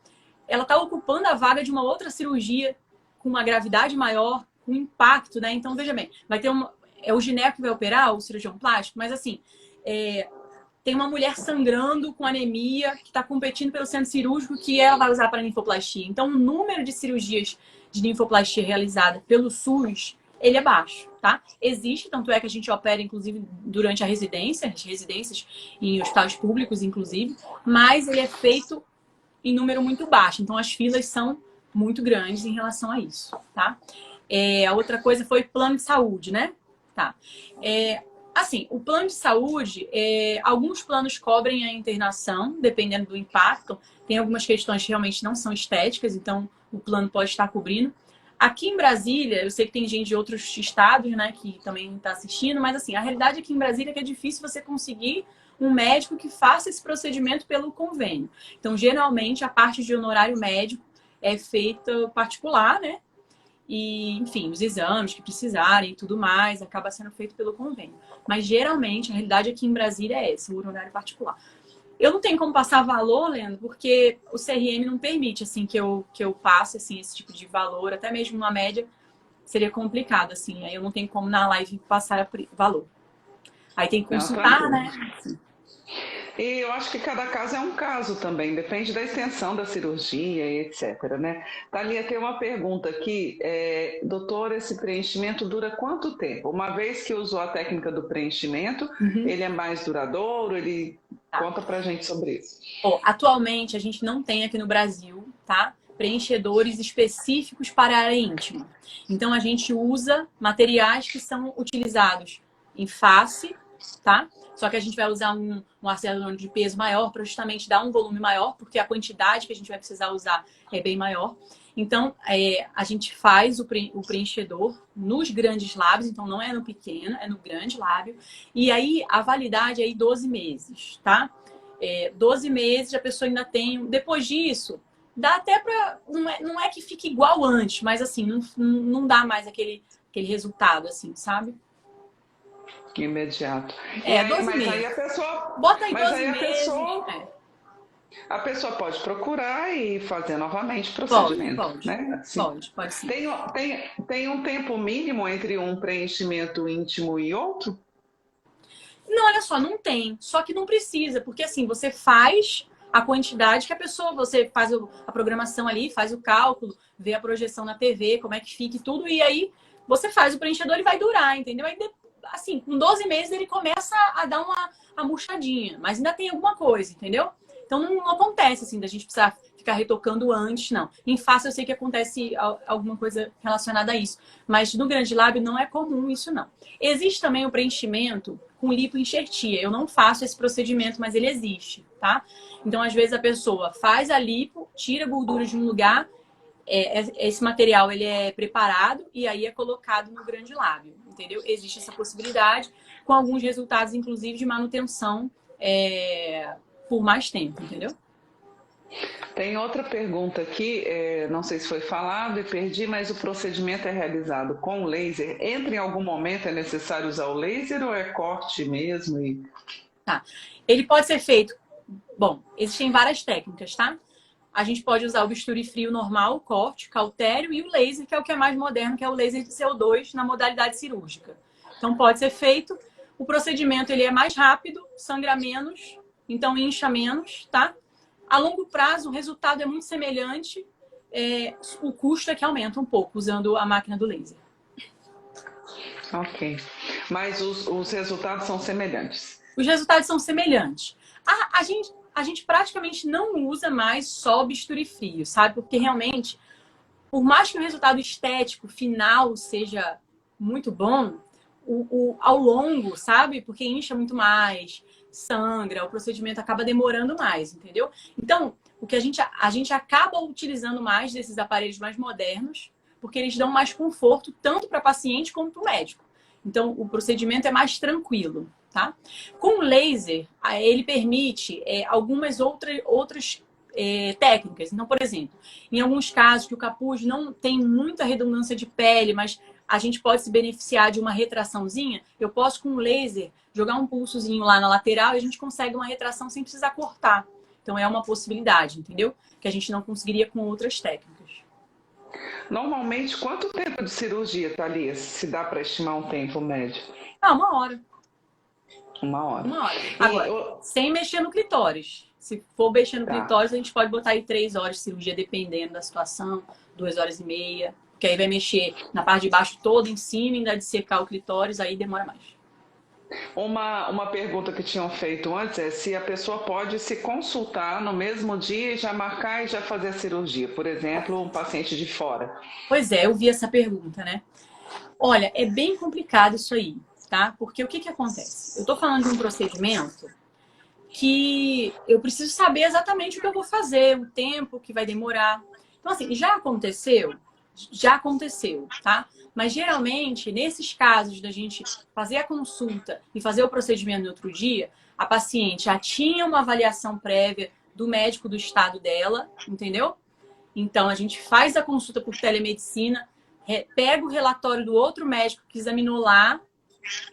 ela está ocupando a vaga de uma outra cirurgia com uma gravidade maior, com impacto, né? Então, veja bem, vai ter é o gineco que vai operar, o cirurgião plástico, mas assim, tem uma mulher sangrando com anemia que está competindo pelo centro cirúrgico que ela vai usar para ninfoplastia. Então, o número de cirurgias de ninfoplastia realizada pelo SUS, ele é baixo, tá? Existe, tanto é que a gente opera, inclusive, durante a residência, as residências em hospitais públicos, inclusive, mas ele é feito em número muito baixo. Então, as filas são muito grandes em relação a isso, tá? A outra coisa foi plano de saúde, né? Tá. Assim, o plano de saúde, alguns planos cobrem a internação, dependendo do impacto. Tem algumas questões que realmente não são estéticas, então o plano pode estar cobrindo. Aqui em Brasília, eu sei que tem gente de outros estados, né, que também está assistindo, mas assim, a realidade aqui em Brasília é que é difícil você conseguir um médico que faça esse procedimento pelo convênio. Então, geralmente, a parte de honorário médico é feita particular, né? E, enfim, os exames que precisarem e tudo mais, acaba sendo feito pelo convênio. Mas, geralmente, a realidade aqui em Brasília é essa, o honorário particular. Eu não tenho como passar valor, Leandro, porque o CRM não permite, assim, que eu passe, assim, esse tipo de valor. Até mesmo uma média seria complicado, assim. Aí eu não tenho como, na live, passar valor. Aí tem que consultar, né? Assim. E eu acho que cada caso é um caso também, depende da extensão da cirurgia e etc, né? Thalia, tem uma pergunta aqui. Doutor, esse preenchimento dura quanto tempo? Uma vez que usou a técnica do preenchimento, ele é mais duradouro? Conta pra gente sobre isso. Atualmente, a gente não tem aqui no Brasil, tá? Preenchedores específicos para a área íntima. Então, a gente usa materiais que são utilizados em face, tá? Só que a gente vai usar um arcelor de peso maior para justamente dar um volume maior, porque a quantidade que a gente vai precisar usar é bem maior. Então, a gente faz o preenchedor nos grandes lábios, então não é no pequeno, é no grande lábio. E aí, a validade é 12 meses, tá? 12 meses a pessoa ainda tem... Depois disso, dá até para... Não é que fique igual antes, mas assim, não dá mais aquele resultado, assim, sabe? Imediato. 12 meses. Aí a pessoa... Bota aí 12 meses. A pessoa pode procurar e fazer novamente o Pode, procedimento, pode. né? Assim. Pode sim. Tem um tempo mínimo entre um preenchimento íntimo e outro? Não, olha só, não tem. Só que não precisa, porque assim, você faz a quantidade que a pessoa, você faz a programação ali, faz o cálculo, vê a projeção na TV, como é que fica e tudo, e aí você faz o preenchedor e vai durar, entendeu? Aí, assim, com 12 meses ele começa a dar uma murchadinha, mas ainda tem alguma coisa, entendeu? Então não acontece assim, da gente precisar ficar retocando antes, não. Em face eu sei que acontece alguma coisa relacionada a isso, mas no grande lábio não é comum isso, não. Existe também o preenchimento com lipoenxertia. Eu não faço esse procedimento, mas ele existe, tá? Então, às vezes, a pessoa faz a lipo, tira a gordura de um lugar, esse material ele é preparado e aí é colocado no grande lábio, entendeu? Existe essa possibilidade, com alguns resultados, inclusive, de manutenção por mais tempo, entendeu? Tem outra pergunta aqui, não sei se foi falado e perdi, mas o procedimento é realizado com laser. Entra em algum momento, é necessário usar o laser ou é corte mesmo? Tá. Ele pode ser feito. Bom, existem várias técnicas, tá? A gente pode usar o bisturi frio normal, o corte, cautério e o laser, que é o que é mais moderno, que é o laser de CO2 na modalidade cirúrgica. Então pode ser feito. O procedimento ele é mais rápido, sangra menos, então incha menos, tá? A longo prazo o resultado é muito semelhante, o custo é que aumenta um pouco usando a máquina do laser. Ok. Mas os resultados são semelhantes. Os resultados são semelhantes. A gente praticamente não usa mais só bisturi frio, sabe? Porque realmente, por mais que o resultado estético final seja muito bom, ao longo, sabe? Porque incha muito mais, sangra, o procedimento acaba demorando mais, entendeu? Então, o que a gente acaba utilizando mais desses aparelhos mais modernos, porque eles dão mais conforto tanto para paciente como para o médico. Então, o procedimento é mais tranquilo, tá? Com o laser, ele permite algumas outras técnicas. Então, por exemplo, em alguns casos que o capuz não tem muita redundância de pele, mas a gente pode se beneficiar de uma retraçãozinha, eu posso com o laser jogar um pulsozinho lá na lateral e a gente consegue uma retração sem precisar cortar. Então é uma possibilidade, entendeu? Que a gente não conseguiria com outras técnicas. Normalmente, quanto tempo de cirurgia, Thalia? Se dá para estimar um tempo médio? Ah, 1 hora. Uma hora. 1 hora. Agora, sem mexer no clitóris. Se for mexer no Tá. clitóris, a gente pode botar aí 3 horas de cirurgia, dependendo da situação, 2 horas e meia. Porque aí vai mexer na parte de baixo toda, em cima, ainda de secar o clitóris, aí demora mais. Uma pergunta que tinham feito antes é se a pessoa pode se consultar no mesmo dia e já marcar e já fazer a cirurgia. Por exemplo, um paciente de fora. Pois é, eu vi essa pergunta, né? Olha, é bem complicado isso aí, tá? Porque o que acontece? Eu tô falando de um procedimento que eu preciso saber exatamente o que eu vou fazer, o tempo que vai demorar. Então, assim, já aconteceu, tá? Mas geralmente, nesses casos da gente fazer a consulta e fazer o procedimento no outro dia, a paciente já tinha uma avaliação prévia do médico do estado dela, entendeu? Então, a gente faz a consulta por telemedicina, pega o relatório do outro médico que examinou lá,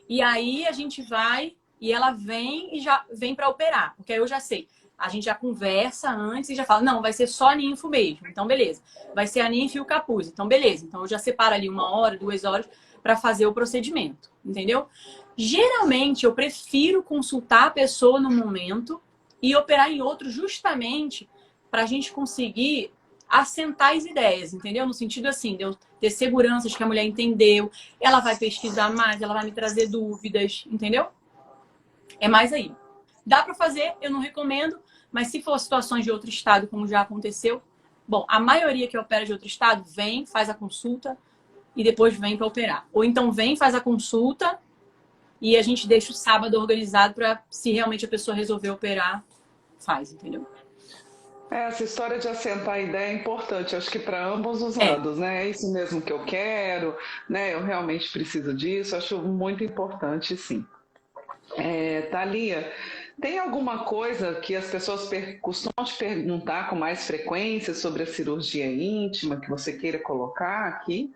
e aí a gente vai e ela vem e já vem para operar. Porque aí eu já sei. A gente já conversa antes e já fala, não, vai ser só ninfo mesmo. Então, beleza. Vai ser a ninfa e o capuz. Então, beleza. Então, eu já separo ali 1 hora, 2 horas para fazer o procedimento. Entendeu? Geralmente, eu prefiro consultar a pessoa no momento e operar em outro justamente para a gente conseguir assentar as ideias, entendeu? No sentido assim, de eu ter segurança de que a mulher entendeu, ela vai pesquisar mais, ela vai me trazer dúvidas, entendeu? É mais aí. Dá para fazer, eu não recomendo, mas se for situações de outro estado, como já aconteceu, bom, a maioria que opera de outro estado vem, faz a consulta e depois vem para operar. Ou então vem, faz a consulta e a gente deixa o sábado organizado para, se realmente a pessoa resolver operar, faz, entendeu? Essa história de assentar a ideia é importante, acho que para ambos os É, lados, né? É isso mesmo que eu quero, né? Eu realmente preciso disso, acho muito importante, sim. Thalia, tem alguma coisa que as pessoas costumam te perguntar com mais frequência sobre a cirurgia íntima que você queira colocar aqui?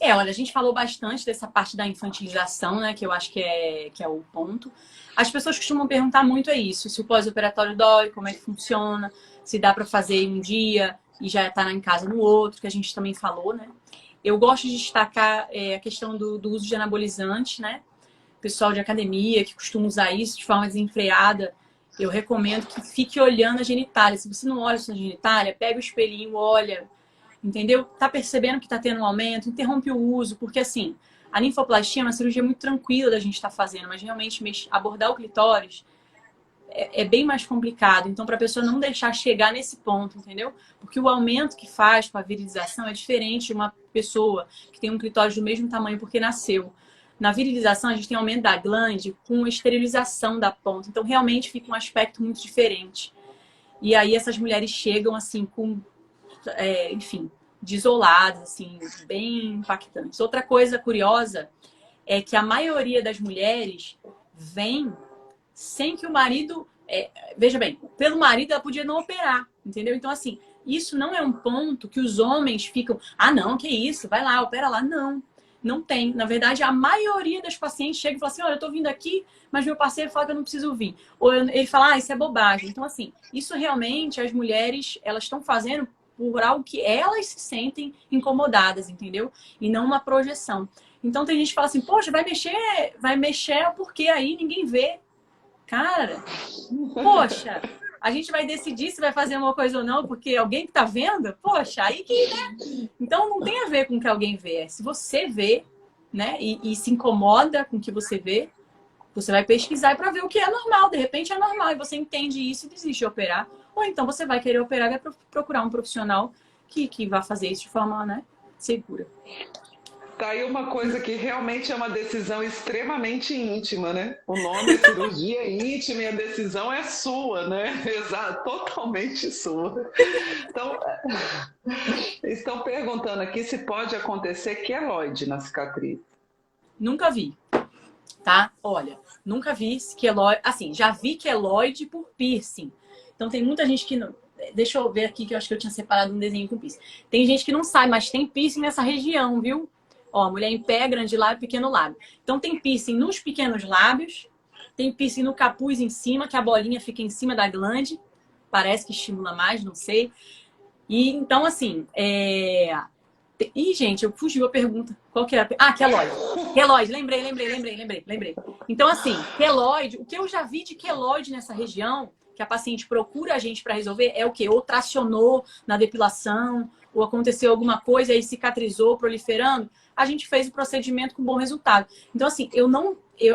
Olha, a gente falou bastante dessa parte da infantilização, né? Que eu acho que é o ponto. As pessoas costumam perguntar muito isso, se o pós-operatório dói, como é que funciona, se dá para fazer em um dia e já estar em casa no outro, que a gente também falou, né? Eu gosto de destacar a questão do uso de anabolizante, né? Pessoal de academia que costuma usar isso de forma desenfreada, eu recomendo que fique olhando a genitália. Se você não olha a sua genitália, pega o espelhinho, olha, entendeu? Tá percebendo que tá tendo um aumento, interrompe o uso, porque assim, a linfoplastia é uma cirurgia muito tranquila da gente estar fazendo, mas realmente abordar o clitóris é bem mais complicado. Então, para a pessoa não deixar chegar nesse ponto, entendeu? Porque o aumento que faz com a virilização é diferente de uma pessoa que tem um clitóris do mesmo tamanho porque nasceu. Na virilização, a gente tem aumento da glande com esterilização da ponta. Então, realmente fica um aspecto muito diferente. E aí, essas mulheres chegam, assim, com, enfim, desoladas, assim, bem impactantes. Outra coisa curiosa é que a maioria das mulheres vem sem que o marido... veja bem, pelo marido ela podia não operar, entendeu? Então, assim, isso não é um ponto que os homens ficam... Ah, não, que isso, vai lá, opera lá. Não. Não tem. Na verdade, a maioria das pacientes chega e fala assim, olha, eu tô vindo aqui, mas meu parceiro fala que eu não preciso vir. Ou ele fala, ah, isso é bobagem. Então, assim, isso realmente as mulheres, elas estão fazendo por algo que elas se sentem incomodadas, entendeu? E não uma projeção. Então, tem gente que fala assim, poxa, vai mexer porque aí ninguém vê. Cara, poxa, a gente vai decidir se vai fazer uma coisa ou não porque alguém que tá vendo? Poxa, aí que, né? Então não tem a ver com o que alguém vê. Se você vê, né, e se incomoda com o que você vê, você vai pesquisar para ver o que é normal. De repente é normal e você entende isso e desiste de operar. Ou então você vai querer operar e vai procurar um profissional que vai fazer isso de forma, né, segura. Tá aí uma coisa que realmente é uma decisão extremamente íntima, né? O nome é cirurgia íntima e a decisão é sua, né? Exato, totalmente sua. Então, estão perguntando aqui se pode acontecer queloide na cicatriz. Nunca vi, tá? Olha, nunca vi queloide. Assim, já vi queloide por piercing. Então tem muita gente que não... Deixa eu ver aqui que eu acho que eu tinha separado um desenho com piercing. Tem gente que não sabe, mas tem piercing nessa região, viu? Ó, mulher em pé, grande lábio, pequeno lábio. Então tem piercing nos pequenos lábios, tem piercing no capuz em cima, que a bolinha fica em cima da glande. Parece que estimula mais, não sei. E então, assim, Ih, gente, eu fugiu a pergunta. Qual que era? Ah, queloide. Queloide, lembrei. Então, assim, queloide, o que eu já vi de queloide nessa região, que a paciente procura a gente para resolver, é o quê? Ou tracionou na depilação, ou aconteceu alguma coisa e cicatrizou, proliferando. A gente fez o procedimento com bom resultado. Então, assim,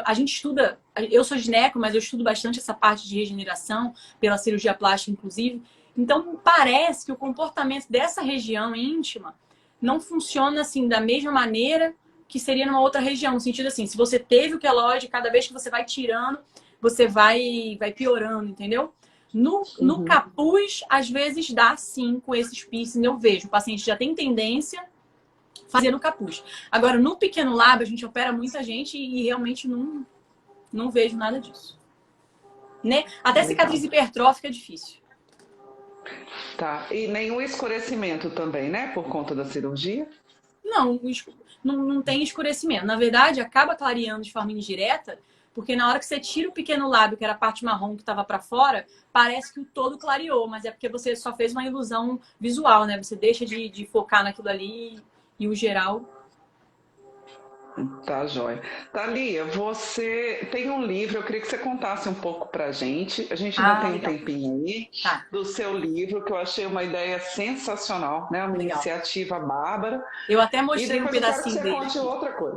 a gente estuda, eu sou gineco, mas eu estudo bastante essa parte de regeneração, pela cirurgia plástica, inclusive. Então, parece que o comportamento dessa região íntima não funciona assim da mesma maneira que seria numa outra região. No sentido assim, se você teve o queloide, cada vez que você vai tirando, você vai piorando, entendeu? No capuz, às vezes dá sim com esses piercing. Eu vejo, o paciente já tem tendência a fazer no capuz. Agora, no pequeno lábio, a gente opera muita gente e realmente não vejo nada disso. Né? Até cicatriz hipertrófica é difícil. Tá, e nenhum escurecimento também, né? Por conta da cirurgia? Não tem escurecimento. Na verdade, acaba clareando de forma indireta, porque na hora que você tira o pequeno lábio, que era a parte marrom que estava para fora, parece que o todo clareou, mas é porque você só fez uma ilusão visual, né? Você deixa de focar naquilo ali e o geral... Tá, joia. Thalia, você tem um livro, eu queria que você contasse um pouco pra gente. A gente ainda tem um tempinho aí, tá, do seu livro, que eu achei uma ideia sensacional, né? Uma iniciativa bárbara. Eu até mostrei um pedacinho dele. E depois eu quero que você conte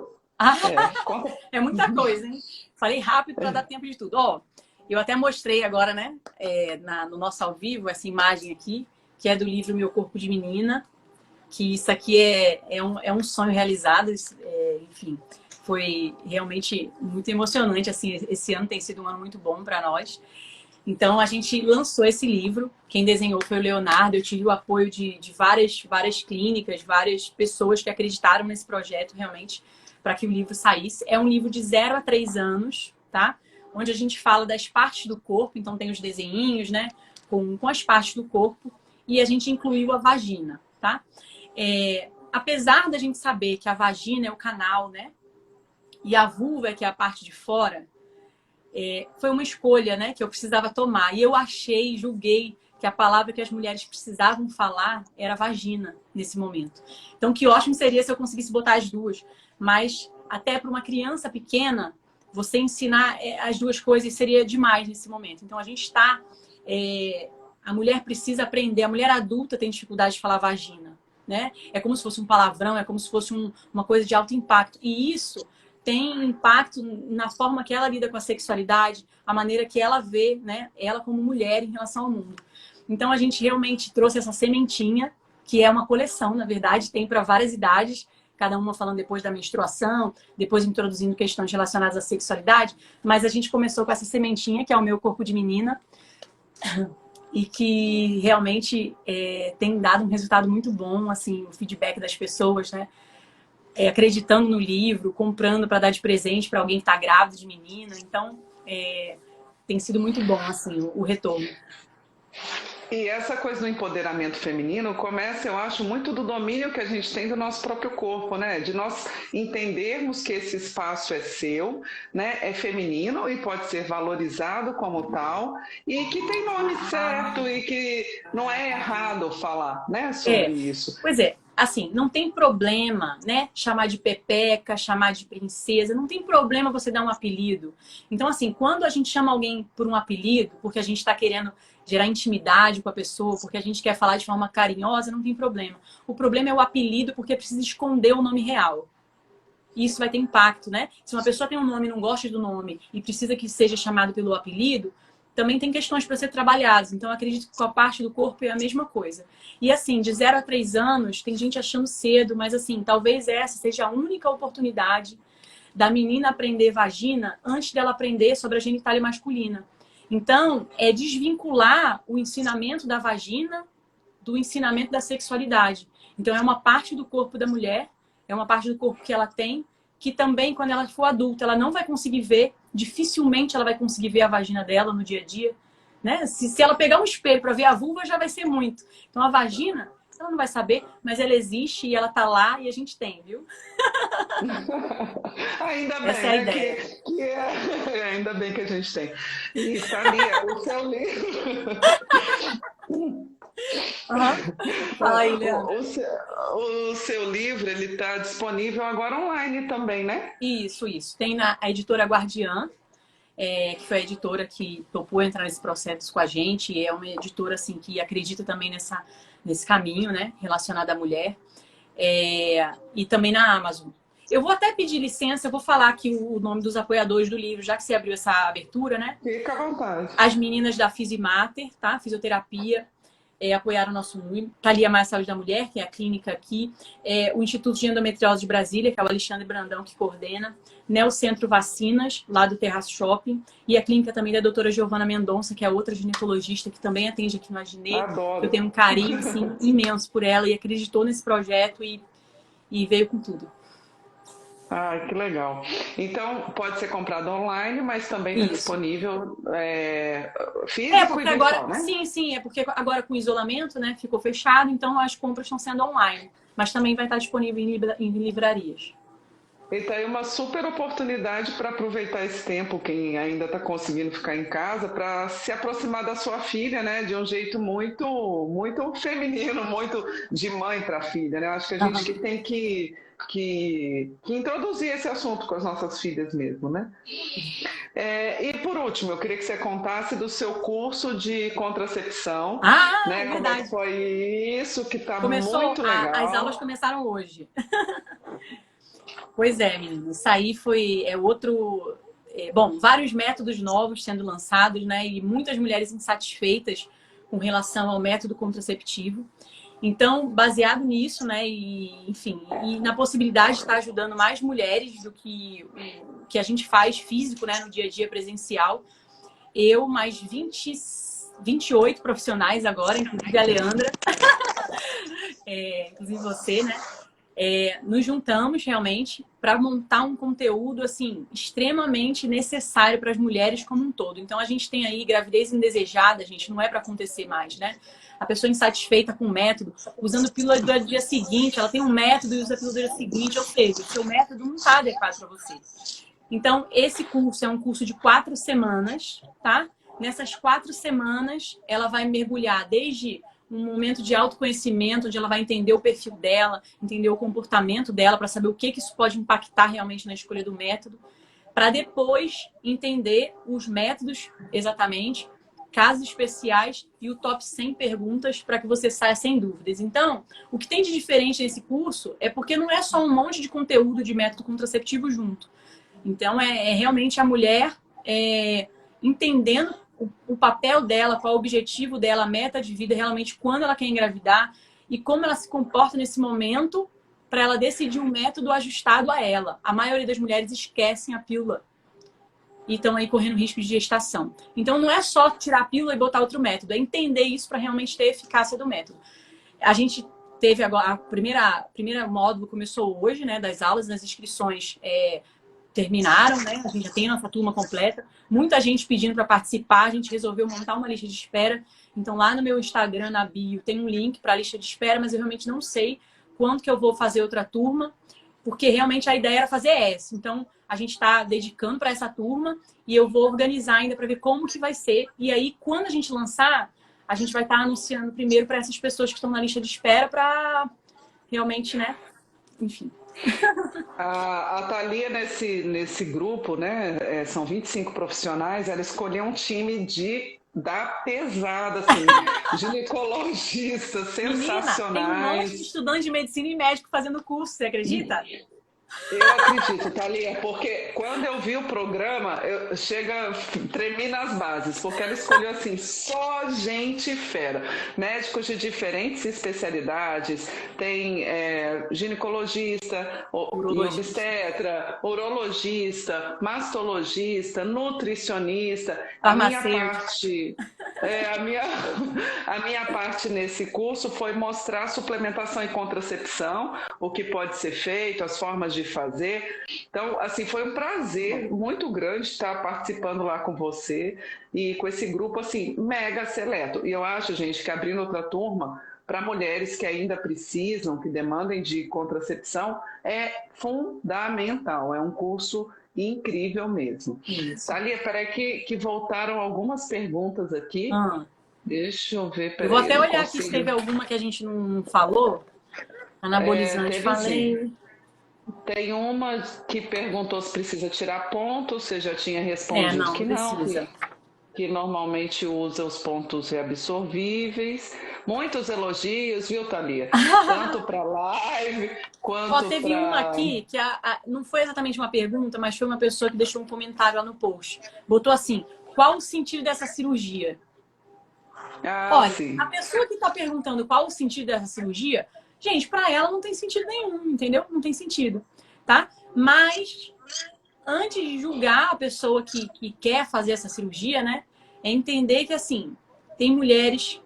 outra coisa. Conta... É muita coisa, hein? Falei rápido para dar tempo de tudo. Ó, eu até mostrei agora, né, no nosso ao vivo, essa imagem aqui, que é do livro Meu Corpo de Menina, que isso aqui é um sonho realizado, enfim, foi realmente muito emocionante, assim, esse ano tem sido um ano muito bom para nós. Então, a gente lançou esse livro, quem desenhou foi o Leonardo, eu tive o apoio de várias clínicas, várias pessoas que acreditaram nesse projeto realmente para que o livro saísse. É um livro de 0 a 3 anos, tá? Onde a gente fala das partes do corpo, então tem os desenhinhos, né? Com as partes do corpo, e a gente incluiu a vagina, tá? apesar da gente saber que a vagina é o canal, né? E a vulva é que é a parte de fora, foi uma escolha, né, que eu precisava tomar. E eu julguei que a palavra que as mulheres precisavam falar era vagina nesse momento. Então, que ótimo seria se eu conseguisse botar as duas. Mas até para uma criança pequena, você ensinar as duas coisas seria demais nesse momento. Então, a gente está... a mulher precisa aprender. A mulher adulta tem dificuldade de falar vagina, né? É como se fosse um palavrão, é como se fosse uma coisa de alto impacto. E isso tem impacto na forma que ela lida com a sexualidade, a maneira que ela vê, né, ela como mulher em relação ao mundo. Então, a gente realmente trouxe essa sementinha, que é uma coleção, na verdade, tem para várias idades, cada uma falando depois da menstruação, depois introduzindo questões relacionadas à sexualidade, mas a gente começou com essa sementinha, que é o meu corpo de menina, e que realmente tem dado um resultado muito bom, assim, o feedback das pessoas, né? Acreditando no livro, comprando para dar de presente para alguém que está grávida de menina. Então, tem sido muito bom, assim, o retorno. E essa coisa do empoderamento feminino começa, eu acho, muito do domínio que a gente tem do nosso próprio corpo, né? De nós entendermos que esse espaço é seu, né? É feminino e pode ser valorizado como tal, e que tem nome certo e que não é errado falar, né, sobre isso. Pois é. Assim, não tem problema, né? Chamar de pepeca, chamar de princesa, não tem problema você dar um apelido. Então, assim, quando a gente chama alguém por um apelido, porque a gente está querendo gerar intimidade com a pessoa, porque a gente quer falar de forma carinhosa, não tem problema. O problema é o apelido, porque precisa esconder o nome real. Isso vai ter impacto, né? Se uma pessoa tem um nome e não gosta do nome e precisa que seja chamado pelo apelido, também tem questões para ser trabalhadas. Então, eu acredito que com a parte do corpo é a mesma coisa. E assim, de 0 a 3 anos, tem gente achando cedo, mas assim, talvez essa seja a única oportunidade da menina aprender vagina antes dela aprender sobre a genitália masculina. Então, é desvincular o ensinamento da vagina do ensinamento da sexualidade. Então, é uma parte do corpo da mulher, é uma parte do corpo que ela tem, que também, quando ela for adulta, ela não vai conseguir ver, dificilmente ela vai conseguir ver a vagina dela no dia a dia, né? Se ela pegar um espelho para ver a vulva, já vai ser muito. Então, a vagina, ela não vai saber, mas ela existe e ela tá lá e a gente tem, viu? Ainda bem, essa é a ideia. Ainda bem que a gente tem. E, Thalia, o seu livro... Fala aí, Leandro. O seu livro, ele está disponível agora online também, né? Isso. Tem a editora Guardiã, que foi a editora que topou entrar nesse processo com a gente. E é uma editora assim, que acredita também nesse caminho, né, relacionado à mulher. E também na Amazon. Eu vou até pedir licença, eu vou falar aqui o nome dos apoiadores do livro, já que você abriu essa abertura, né? Fica à vontade. As meninas da Fisimater, tá? Fisioterapia. Apoiaram o nosso número. Thalia Mais Saúde da Mulher, que é a clínica aqui. O Instituto de Endometriose de Brasília, que é o Alexandre Brandão que coordena. Neocentro Vacinas, lá do Terraço Shopping. E a clínica também da doutora Giovana Mendonça, que é outra ginecologista que também atende aqui no Aginê. Adoro. Eu tenho um carinho assim, imenso por ela e acreditou nesse projeto e veio com tudo. Ah, que legal. Então, pode ser comprado online, mas também está disponível físico porque e virtual, agora, né? Sim. É porque agora com o isolamento, né, ficou fechado, então as compras estão sendo online. Mas também vai estar disponível em livrarias. E tá aí uma super oportunidade para aproveitar esse tempo, quem ainda está conseguindo ficar em casa, para se aproximar da sua filha, né? De um jeito muito, muito feminino, muito de mãe para filha, né? Acho que a gente que tem que introduzir esse assunto com as nossas filhas mesmo, né? E por último, eu queria que você contasse do seu curso de contracepção. Né? Como é que foi isso? Que está muito legal. As aulas começaram hoje. Pois é, menina. Isso aí foi outro... vários métodos novos sendo lançados, né? E muitas mulheres insatisfeitas com relação ao método contraceptivo. Então, baseado nisso, né, e na possibilidade de estar ajudando mais mulheres do que o que a gente faz físico, né, no dia a dia presencial, eu mais 28 profissionais agora, inclusive a Leandra, inclusive você, né, nos juntamos realmente para montar um conteúdo assim extremamente necessário para as mulheres como um todo. Então a gente tem aí gravidez indesejada, gente, não é para acontecer mais, né? A pessoa insatisfeita com o método, usando pílula do dia seguinte, ela tem um método e usa a pílula do dia seguinte, ou seja, o seu método não está adequado para você. Então, esse curso é um curso de 4 semanas, tá? Nessas 4 semanas, ela vai mergulhar desde um momento de autoconhecimento, onde ela vai entender o perfil dela, entender o comportamento dela, para saber o que isso pode impactar realmente na escolha do método, para depois entender os métodos exatamente, casos especiais e o top 100 perguntas para que você saia sem dúvidas. Então, o que tem de diferente nesse curso é porque não é só um monte de conteúdo de método contraceptivo junto. Então, é realmente a mulher entendendo o papel dela, qual é o objetivo dela, a meta de vida, realmente quando ela quer engravidar e como ela se comporta nesse momento para ela decidir um método ajustado a ela. A maioria das mulheres esquecem a pílula e estão aí correndo risco de gestação. Então, não é só tirar a pílula e botar outro método, é entender isso para realmente ter eficácia do método. A gente teve agora, a primeira módulo começou hoje, né, das aulas, nas inscrições terminaram, né? A gente já tem nossa turma completa. Muita gente pedindo para participar. A gente resolveu montar uma lista de espera. Então, lá no meu Instagram, na bio, tem um link para a lista de espera, mas eu realmente não sei quando que eu vou fazer outra turma, porque realmente a ideia era fazer essa. Então, a gente está dedicando para essa turma e eu vou organizar ainda para ver como que vai ser. E aí, quando a gente lançar, a gente vai estar anunciando primeiro para essas pessoas que estão na lista de espera para realmente, né? Enfim. A Thalia, nesse grupo, né, são 25 profissionais, ela escolheu um time da pesada, assim, ginecologistas sensacionais. Menina, tem um monte de estudante de medicina e médico fazendo curso, você acredita? Eu acredito, Thalia, porque quando eu vi o programa, tremi nas bases, porque ela escolheu assim, só gente fera. Médicos de diferentes especialidades, tem ginecologista, obstetra, urologista, mastologista, nutricionista. A minha parte nesse curso foi mostrar suplementação e contracepção, o que pode ser feito, as formas de fazer. Então, assim, foi um prazer muito grande estar participando lá com você e com esse grupo, assim, mega seleto. E eu acho, gente, que abrindo outra turma para mulheres que ainda precisam, que demandem de contracepção, é fundamental. É um curso incrível mesmo. Isso. Thalia, peraí que voltaram algumas perguntas aqui. Deixa eu ver. Eu vou até olhar aqui se teve alguma que a gente não falou. Anabolizante, falei. Sim. Tem uma que perguntou se precisa tirar ponto, você já tinha respondido não, que não, precisa. que normalmente usa os pontos reabsorvíveis. Muitos elogios, viu, Thalia? Tanto para live quanto teve uma aqui que não foi exatamente uma pergunta, mas foi uma pessoa que deixou um comentário lá no post. Botou assim, qual o sentido dessa cirurgia? Olha, sim. A pessoa que está perguntando qual o sentido dessa cirurgia, gente, para ela não tem sentido nenhum, entendeu? Não tem sentido, tá? Mas, antes de julgar a pessoa que quer fazer essa cirurgia, né? É entender que, assim, tem mulheres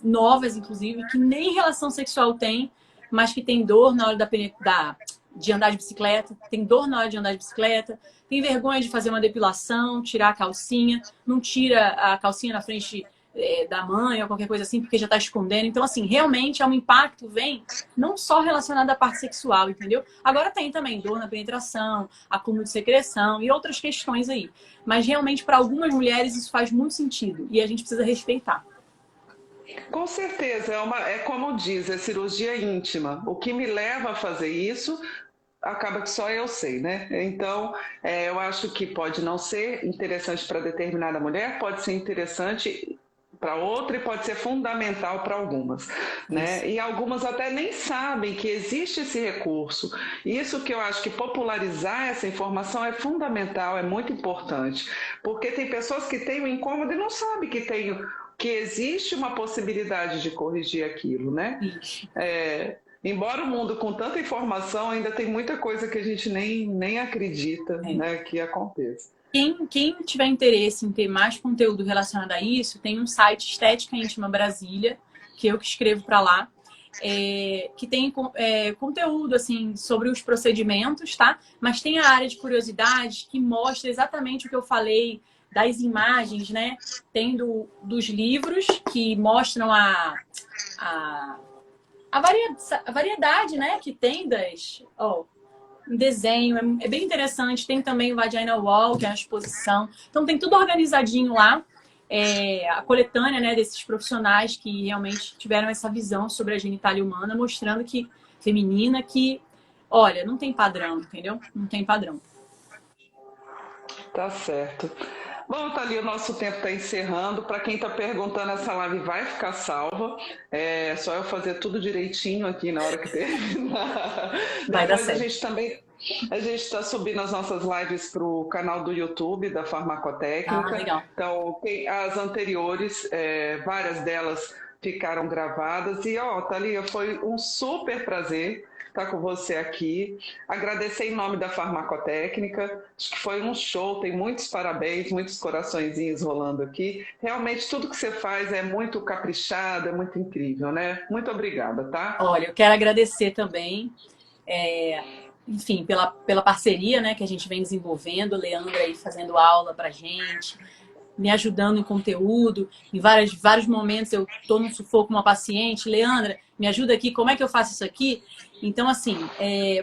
novas, inclusive, que nem relação sexual tem, mas que tem dor na hora de andar de bicicleta, tem dor na hora de andar de bicicleta, tem vergonha de fazer uma depilação, tirar a calcinha, não tira a calcinha na frente da mãe ou qualquer coisa assim, porque já está escondendo. Então, assim, realmente é um impacto, vem não só relacionado à parte sexual, entendeu? Agora tem também dor na penetração, acúmulo de secreção e outras questões aí. Mas realmente, para algumas mulheres, isso faz muito sentido e a gente precisa respeitar. Com certeza, é como diz, é cirurgia íntima. O que me leva a fazer isso acaba que só eu sei, né? Então, eu acho que pode não ser interessante para determinada mulher, pode ser interessante para outra e pode ser fundamental para algumas, né? E algumas até nem sabem que existe esse recurso. Isso que eu acho que popularizar essa informação é fundamental, é muito importante, porque tem pessoas que têm o incômodo e não sabem que existe uma possibilidade de corrigir aquilo, né? Embora o mundo com tanta informação, ainda tem muita coisa que a gente nem acredita, né, que aconteça. Quem tiver interesse em ter mais conteúdo relacionado a isso, tem um site Estética Íntima Brasília, que eu que escrevo para lá. que tem conteúdo assim sobre os procedimentos, tá? Mas tem a área de curiosidades que mostra exatamente o que eu falei das imagens, né? Tem dos livros que mostram a variedade, né? Que tem das... em desenho, é bem interessante. Tem também o Vagina Wall, que é a exposição. Então tem tudo organizadinho lá. A coletânea, né, desses profissionais que realmente tiveram essa visão sobre a genitália humana, mostrando que feminina, que, olha, não tem padrão, entendeu? Não tem padrão. Tá certo. Bom, Thalia, o nosso tempo está encerrando. Para quem está perguntando, essa live vai ficar salva. É só eu fazer tudo direitinho aqui na hora que terminar. Vai dar Depois certo. a gente está subindo as nossas lives para o canal do YouTube da Farmacotécnica. Legal. Então, as anteriores, várias delas ficaram gravadas. E, Thalia, foi um super prazer estar com você aqui. Agradecer em nome da Farmacotécnica. Acho que foi um show, tem muitos parabéns, muitos coraçõezinhos rolando aqui. Realmente, tudo que você faz é muito caprichado, é muito incrível, né? Muito obrigada, tá? Olha, eu quero agradecer também, enfim, pela parceria, né, que a gente vem desenvolvendo. Leandra aí fazendo aula pra gente, me ajudando em conteúdo. Em vários momentos eu estou num sufoco com uma paciente. Leandra, me ajuda aqui, como é que eu faço isso aqui? Então, assim,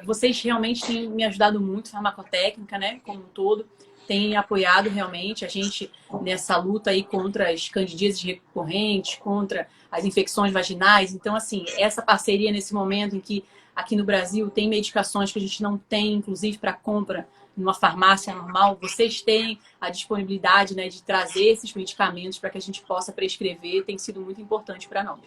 vocês realmente têm me ajudado muito, Farmacotécnica, né, como um todo, tem apoiado realmente a gente nessa luta aí contra as candidíases recorrentes, contra as infecções vaginais. Então, assim, essa parceria nesse momento em que aqui no Brasil tem medicações que a gente não tem, inclusive para compra numa farmácia normal, vocês têm a disponibilidade, né, de trazer esses medicamentos para que a gente possa prescrever, tem sido muito importante para nós.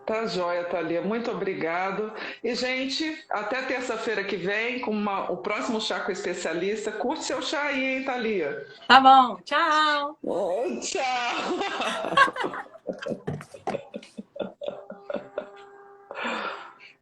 Tá joia, Thalia. Muito obrigado. E, gente, até terça-feira que vem, com o próximo Chá com Especialista. Curte seu chá aí, hein, Thalia? Tá bom. Tchau! Tchau!